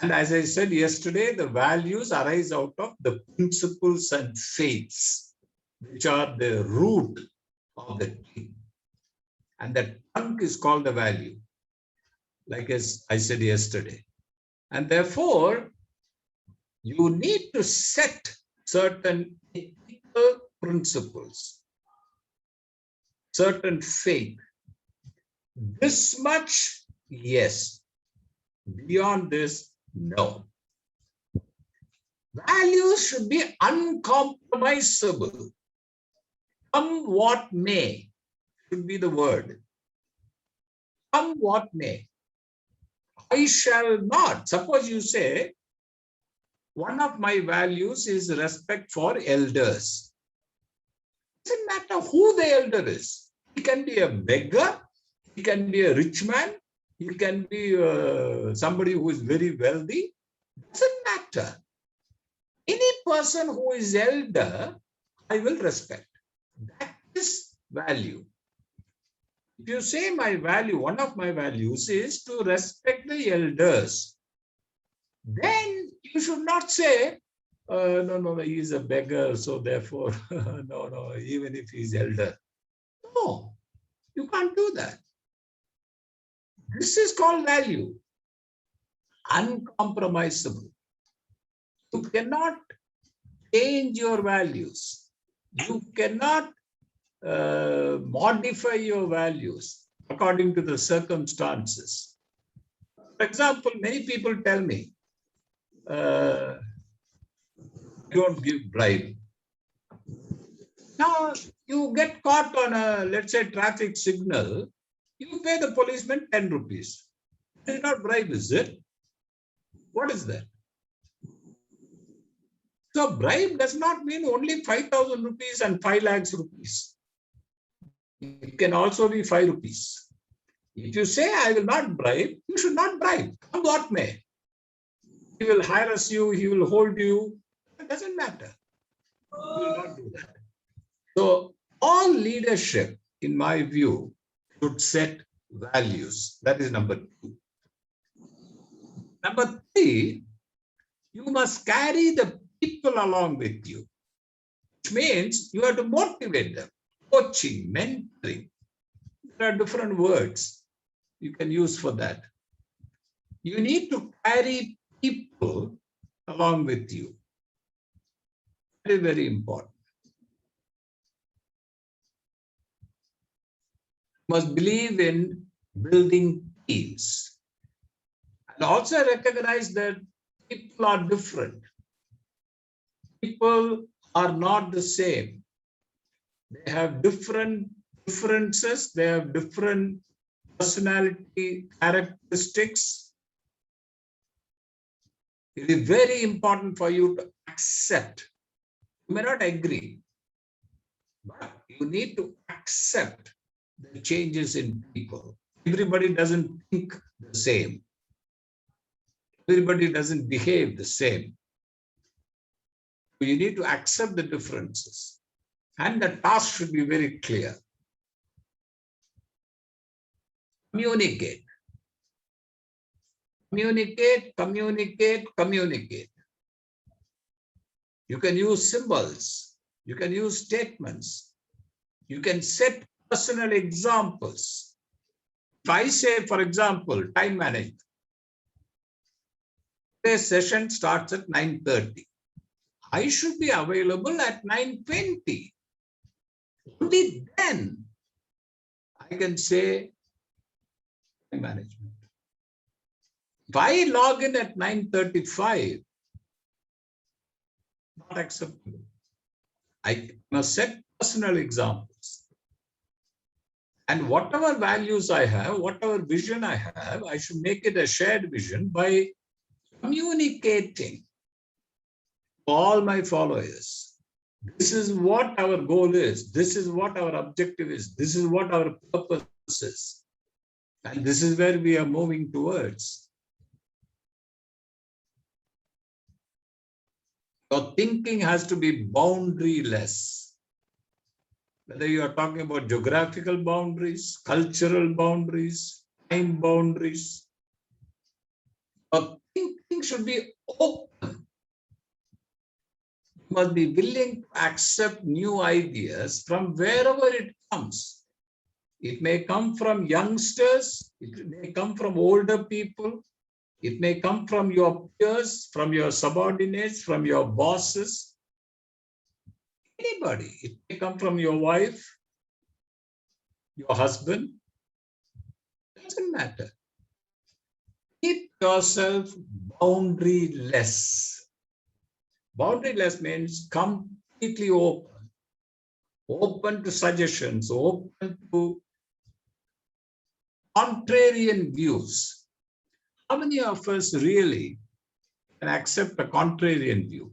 And as I said yesterday, the values arise out of the principles and faiths, which are the root of the tree. And the trunk is called the value, like as I said yesterday. And therefore, you need to set certain ethical principles, certain faith. This much, yes. Beyond this, no. Values should be uncompromisable. Come what may, should be the word. Come what may. I shall not. Suppose you say, one of my values is respect for elders. It doesn't matter who the elder is. He can be a beggar, he can be a rich man, he can be somebody who is very wealthy. It doesn't matter. Any person who is elder, I will respect. That is value. If you say my value, one of my values is to respect the elders, then you should not say, no, he is a beggar, so therefore, no, even if he is elder. No, you can't do that. This is called value. Uncompromisable. You cannot change your values. You cannot modify your values according to the circumstances. For example, many people tell me, don't give bribe. Now, you get caught on a, let's say, traffic signal, you pay the policeman 10 rupees. It is not bribe, is it? What is that? So bribe does not mean only 5,000 rupees and 5 lakhs rupees. It can also be 5 rupees. If you say, I will not bribe, you should not bribe. Come what may. He will harass you, he will hold you. It doesn't matter. He will not do that. So all leadership, in my view, should set values. That is number 2. Number 3, you must carry the people along with you, which means you have to motivate them. Coaching, mentoring. There are different words you can use for that. You need to carry people along with you. Very, very important. You must believe in building teams. And also recognize that people are different. People are not the same. They have different differences. They have different personality characteristics. It is very important for you to accept. You may not agree, but you need to accept the changes in people. Everybody doesn't think the same. Everybody doesn't behave the same. You need to accept the differences. And the task should be very clear. Communicate. Communicate, communicate, communicate. You can use symbols. You can use statements. You can set personal examples. If I say, for example, time management. Today's session starts at 9:30. I should be available at 9:20. Only then I can say time management. If I log in at 9:35, not acceptable. I must set personal examples. And whatever values I have, whatever vision I have, I should make it a shared vision by communicating to all my followers. This is what our goal is. This is what our objective is. This is what our purpose is. And this is where we are moving towards. Your thinking has to be boundaryless. Whether you are talking about geographical boundaries, cultural boundaries, time boundaries, your thinking should be open. You must be willing to accept new ideas from wherever it comes. It may come from youngsters, it may come from older people, it may come from your peers, from your subordinates, from your bosses. Anybody. It may come from your wife, your husband. Doesn't matter. Keep yourself boundaryless. Boundaryless means completely open. Open to suggestions, open to contrarian views. How many of us really can accept a contrarian view?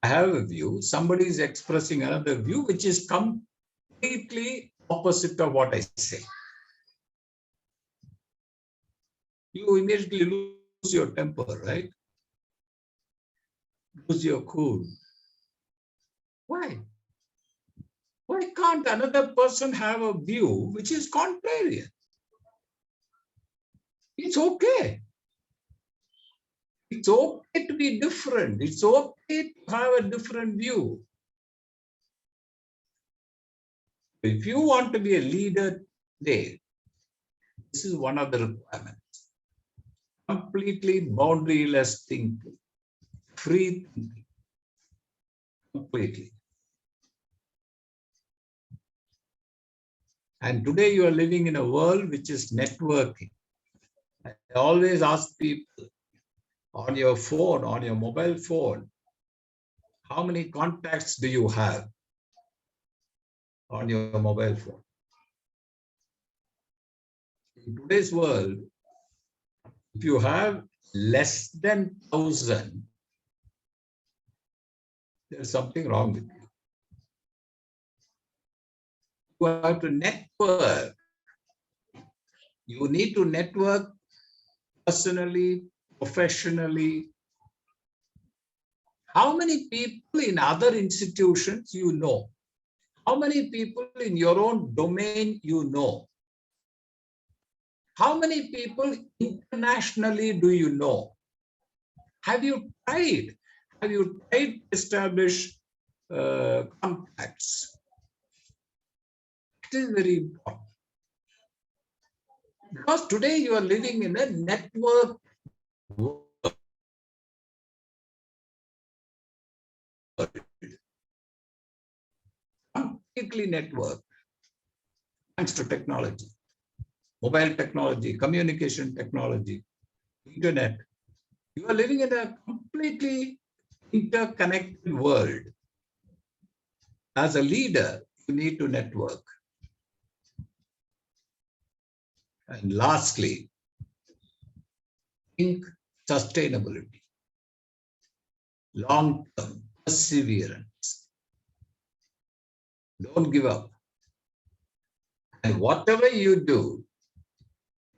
I have a view, somebody is expressing another view which is completely opposite of what I say. You immediately lose your temper, right? Lose your cool. Why? Why can't another person have a view which is contrarian? It's okay. It's okay to be different. It's okay to have a different view. If you want to be a leader today, this is one of the requirements. Completely boundaryless thinking, free thinking, completely. And today you are living in a world which is networking. I always ask people, on your phone, on your mobile phone, how many contacts do you have on your mobile phone? In today's world, if you have less than 1,000, there's something wrong with you. You have to network. You need to network personally, professionally. How many people in other institutions you know? How many people in your own domain you know? How many people internationally do you know? Have you tried? Have you tried to establish contacts? It is very important. Because today you are living in a network world. Completely networked, thanks to technology, mobile technology, communication technology, internet. You are living in a completely interconnected world. As a leader, you need to network. And lastly, think sustainability, long-term perseverance. Don't give up. And whatever you do,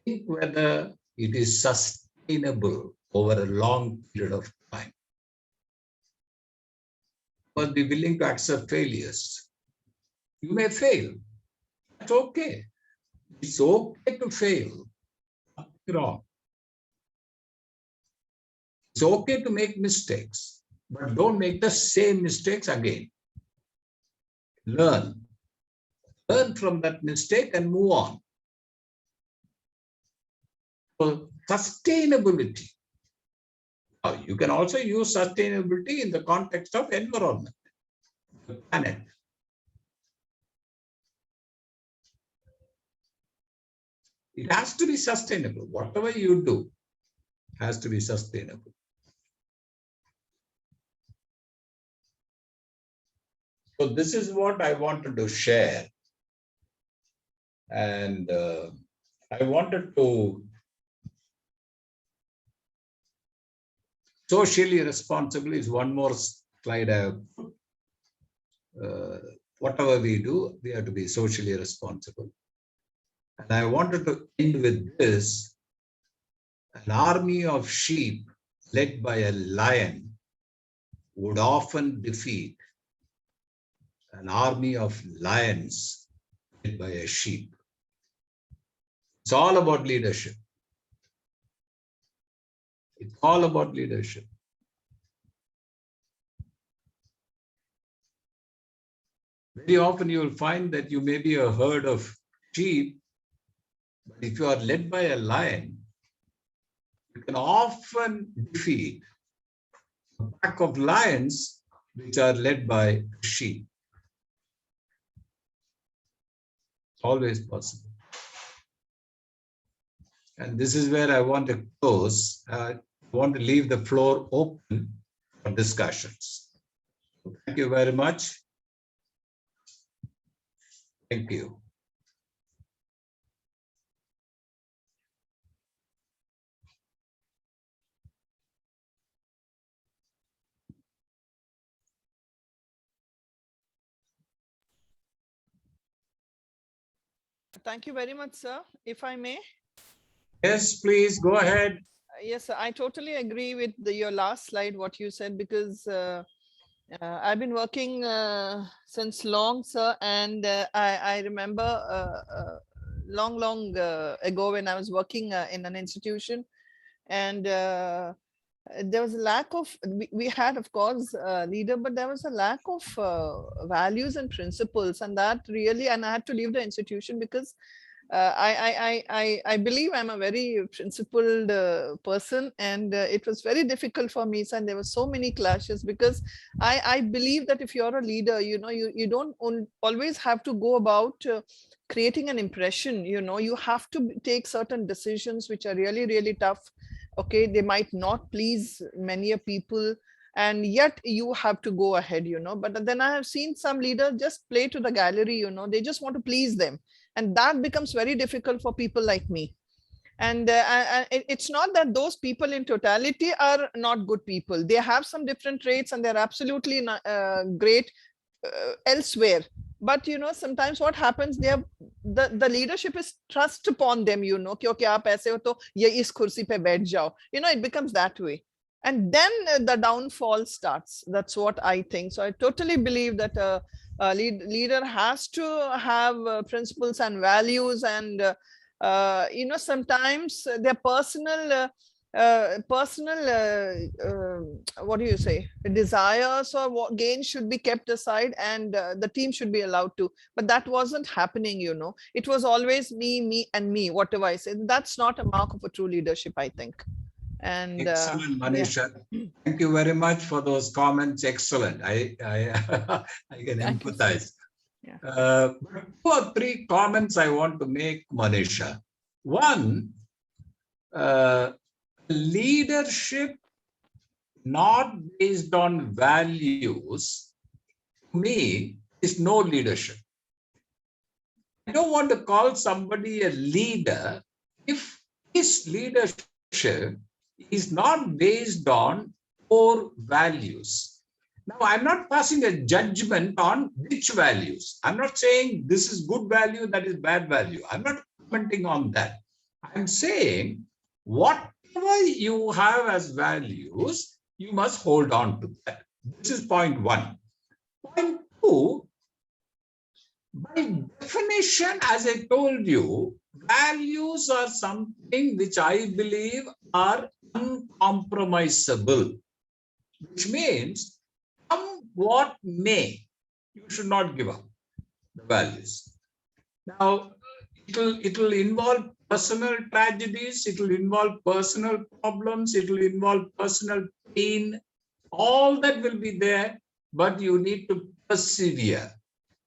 think whether it is sustainable over a long period of time. But be willing to accept failures. You may fail. That's okay. It's okay to fail. Nothing wrong. It's okay to make mistakes, but don't make the same mistakes again. Learn. Learn from that mistake and move on. So, sustainability. Now, you can also use sustainability in the context of environment, the planet. It has to be sustainable. Whatever you do has to be sustainable. So this is what I wanted to share. And I wanted to socially responsible is one more slide I have put. Whatever we do, we have to be socially responsible. And I wanted to end with this. An army of sheep led by a lion would often defeat an army of lions led by a sheep. It's all about leadership. It's all about leadership. Very often you will find that you may be a herd of sheep, but if you are led by a lion, you can often defeat a pack of lions which are led by sheep. It's always possible. And this is where I want to close. I want to leave the floor open for discussions. Thank you very much. Thank you. Thank you very much, sir. If I may. Yes, please go ahead. Yes, I totally agree with your last slide, what you said, because I've been working since long, sir, and I remember long ago when I was working in an institution, and there was a lack of, we had, of course, a leader, but there was a lack of values and principles, and that really, and I had to leave the institution because I believe I'm a very principled person, and it was very difficult for me, and there were so many clashes, because I believe that if you're a leader, you don't always have to go about creating an impression. You have to take certain decisions which are really, really tough. Okay, they might not please many people, and yet you have to go ahead, but then I have seen some leaders just play to the gallery, they just want to please them, and that becomes very difficult for people like me. And it's not that those people in totality are not good people. They have some different traits, and they're absolutely not, great elsewhere. But sometimes what happens, the leadership is thrust upon them, kyunki aap aise ho to ye is kursi pe baith jao. It becomes that way, and then the downfall starts. That's what I think. So I totally believe that a leader has to have principles and values, and sometimes their personal what do you say, desires or gains should be kept aside, and the team should be allowed to. But that wasn't happening. It was always me and me, whatever I say. That's not a mark of a true leadership, I think. And excellent, Manisha. Yeah. Thank you very much for those comments. Excellent. I can empathize. Yeah. 2 or 3 comments I want to make, Manisha. One, leadership not based on values, to me, is no leadership. I don't want to call somebody a leader if his leadership is not based on core values. Now, I'm not passing a judgment on which values. I'm not saying this is good value, that is bad value. I'm not commenting on that. I'm saying whatever you have as values, you must hold on to that. This is point one. Point two, by definition, as I told you, values are something which I believe are uncompromisable, which means come what may, you should not give up the values. Now, it will involve personal tragedies, it will involve personal problems, it will involve personal pain. All that will be there, but you need to persevere.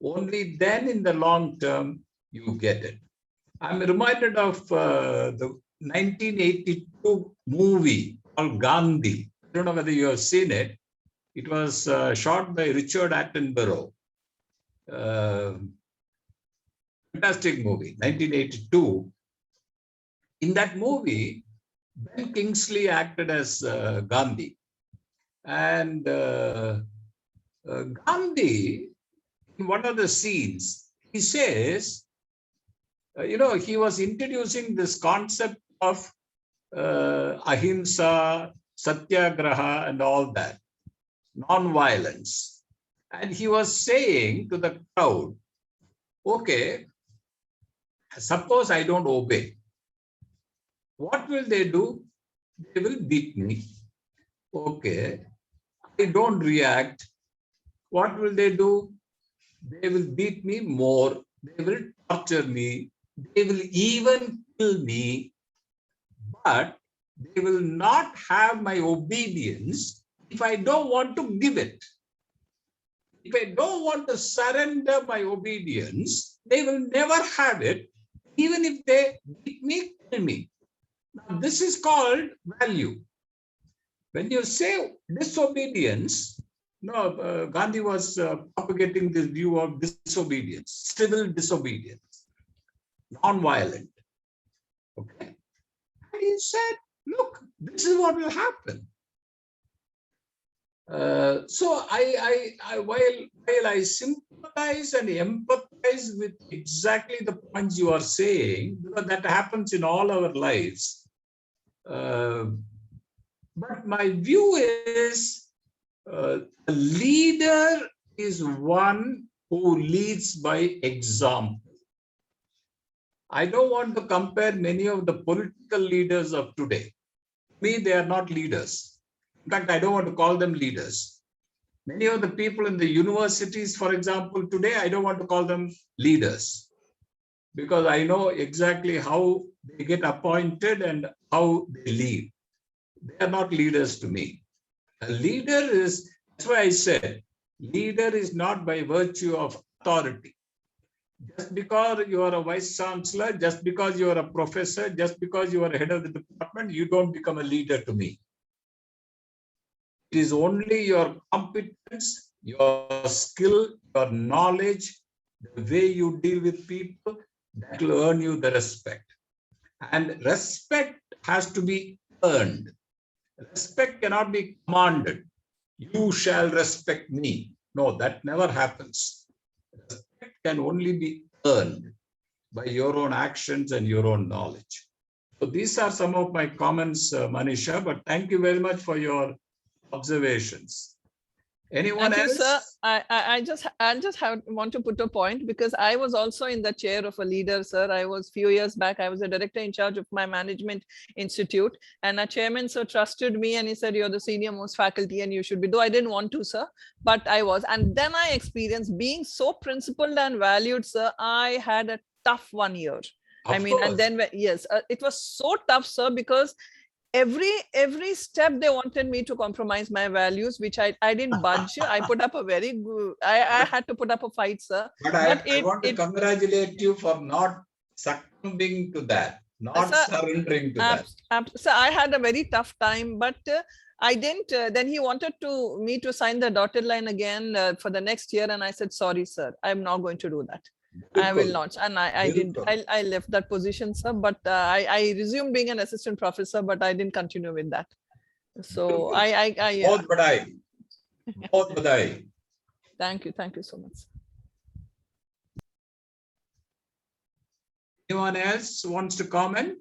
Only then in the long term, you get it. I'm reminded of the 1982 movie called Gandhi. I don't know whether you have seen it. It was shot by Richard Attenborough. Fantastic movie, 1982. In that movie, Ben Kingsley acted as Gandhi. And Gandhi, in one of the scenes, he says, he was introducing this concept of ahimsa, satyagraha, and all that, non-violence. And he was saying to the crowd, okay, suppose I don't obey. What will they do? They will beat me. Okay, I don't react. What will they do? They will beat me more. They will torture me. They will even kill me. But they will not have my obedience if I don't want to give it. If I don't want to surrender my obedience, they will never have it, even if they beat me, kill me. Now, this is called value. When you say disobedience, Gandhi was propagating this view of disobedience, civil disobedience, non-violent. Okay, and he said, "Look, this is what will happen." So while I sympathize and empathize with exactly the points you are saying, because that happens in all our lives. But my view is a leader is one who leads by example. I don't want to compare many of the political leaders of today. To me, they are not leaders. In fact, I don't want to call them leaders. Many of the people in the universities, for example, today, I don't want to call them leaders because I know exactly how they get appointed and how they lead. They are not leaders to me. A leader is, that's why I said, leader is not by virtue of authority. Just because you are a vice chancellor, just because you are a professor, just because you are head of the department, you don't become a leader to me. It is only your competence, your skill, your knowledge, the way you deal with people that will earn you the respect. And respect has to be earned. Respect cannot be commanded. You shall respect me. No, that never happens. Respect can only be earned by your own actions and your own knowledge. So these are some of my comments, Manisha, but thank you very much for your observations. Anyone Thank else? you, sir. I just want to put a point because I was also in the chair of a leader, sir. I was few years back. I was a director in charge of my management institute, and a chairman, sir, trusted me, and he said, "You're the senior most faculty, and you should be." Though I didn't want to, sir, but I was. And then I experienced being so principled and valued, sir. I had a tough 1 year. Of course. And then yes, it was so tough, sir, because every step they wanted me to compromise my values, which I didn't budge. I put up a very good, I had to put up a fight, sir. But I want to congratulate you for not succumbing to that, not surrendering to that. So I had a very tough time, but I didn't. Then he wanted me to sign the dotted line again for the next year, and I said, "Sorry, sir, I'm not going to do that." I will not. And I left that position, sir, but I resumed being an assistant professor, but I didn't continue with that. So Bahut badai. Bahut badai. Thank you so much. Anyone else wants to comment?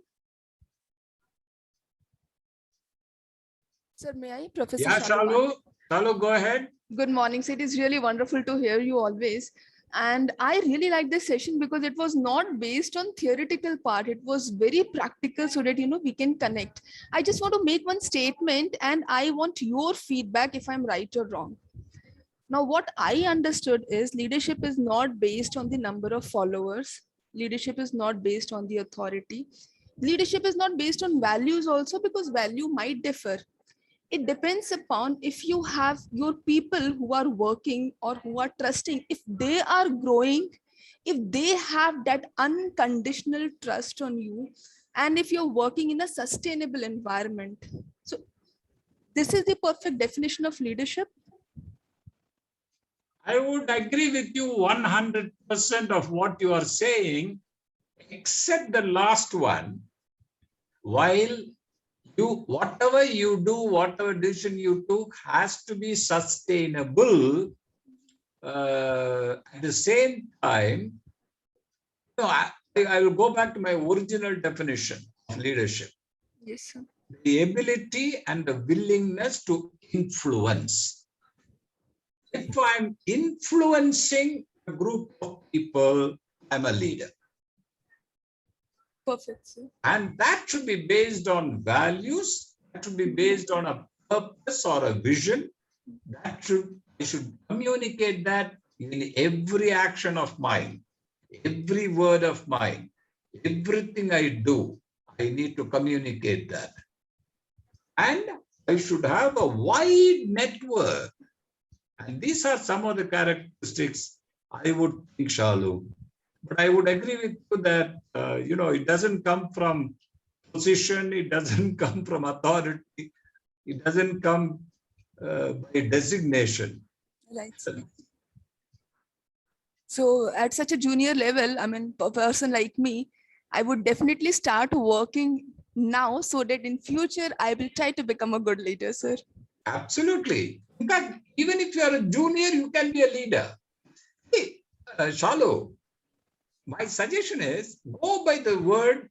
Sir, may I, Professor? Yeah, Shalu, go ahead. Good morning, sir. It is really wonderful to hear you always. And I really like this session because it was not based on theoretical part. It was very practical so that, we can connect. I just want to make one statement and I want your feedback if I'm right or wrong. Now, what I understood is leadership is not based on the number of followers. Leadership is not based on the authority. Leadership is not based on values also, because value might differ. It depends upon if you have your people who are working or who are trusting, if they are growing, if they have that unconditional trust on you, and if you're working in a sustainable environment. So this is the perfect definition of leadership. I would agree with you 100% of what you are saying, except the last one. While whatever you do, whatever decision you took has to be sustainable. At the same time, I will go back to my original definition of leadership. Yes, sir. The ability and the willingness to influence. If I'm influencing a group of people, I'm a leader. Perfect, sir. And that should be based on values. That should be based on a purpose or a vision. I should communicate that in every action of mine, every word of mine, everything I do. I need to communicate that. And I should have a wide network. And these are some of the characteristics I would think, Shalu. But I would agree with you that, it doesn't come from position, it doesn't come from authority, it doesn't come by designation. Right. So at such a junior level, a person like me, I would definitely start working now so that in future, I will try to become a good leader, sir. Absolutely. In fact, even if you are a junior, you can be a leader. Hey, Shalu, my suggestion is go by the word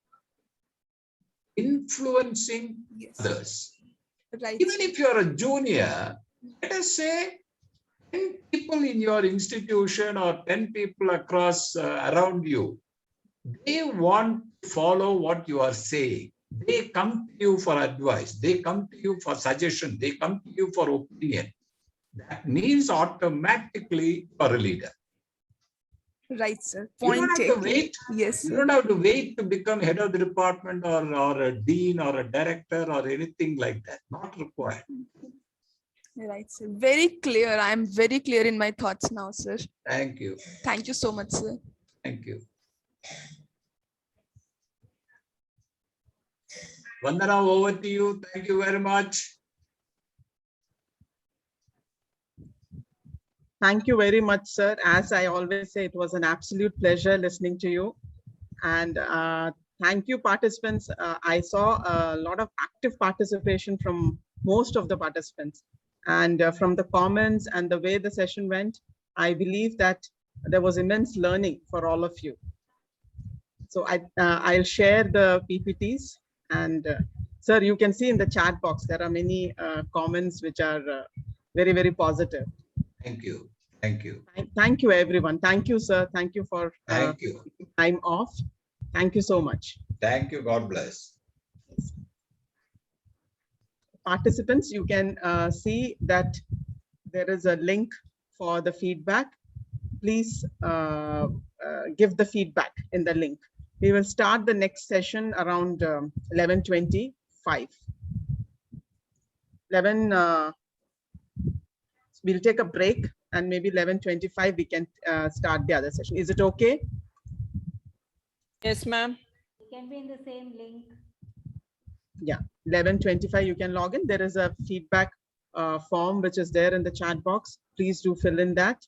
influencing others. Right. Even if you are a junior, let us say 10 people in your institution or 10 people across around you, they want to follow what you are saying. They come to you for advice. They come to you for suggestion. They come to you for opinion. That means automatically you are a leader. Right, sir. You don't have to wait. Yes, sir. You don't have to wait to become head of the department or a dean or a director or anything like that. Not required. Right, sir. Very clear. I am very clear in my thoughts now, sir. Thank you. Thank you so much, sir. Thank you. Vandana, over to you. Thank you very much. Thank you very much, sir. As I always say, it was an absolute pleasure listening to you. And thank you, participants. I saw a lot of active participation from most of the participants. And from the comments and the way the session went, I believe that there was immense learning for all of you. So I'll share the PPTs. And sir, you can see in the chat box, there are many comments which are very, very positive. Thank you. Thank you. Thank you, everyone. Thank you, sir. Thank you for Thank you. Time off. Thank you so much. Thank you. God bless. Participants, you can see that there is a link for the feedback. Please give the feedback in the link. We will start the next session around 11:25. We'll take a break and maybe 11:25 we can start the other session. Is it okay? Yes, ma'am. It can be in the same link. Yeah, 11:25 you can log in. There is a feedback form which is there in the chat box. Please do fill in that.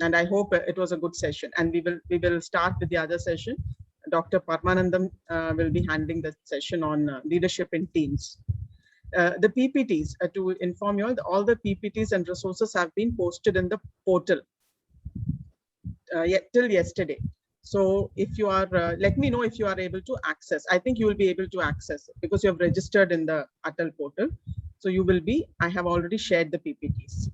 And I hope it was a good session. And we will start with the other session. Dr. Parmanandam will be handling the session on leadership in teams. The PPTs, to inform you all the PPTs and resources have been posted in the portal till yesterday. So if you are, let me know if you are able to access. I think you will be able to access it because you have registered in the ATAL portal. So you will be, I have already shared the PPTs.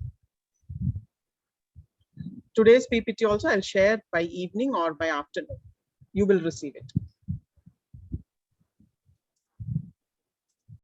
Today's PPT also I'll share by evening or by afternoon. You will receive it.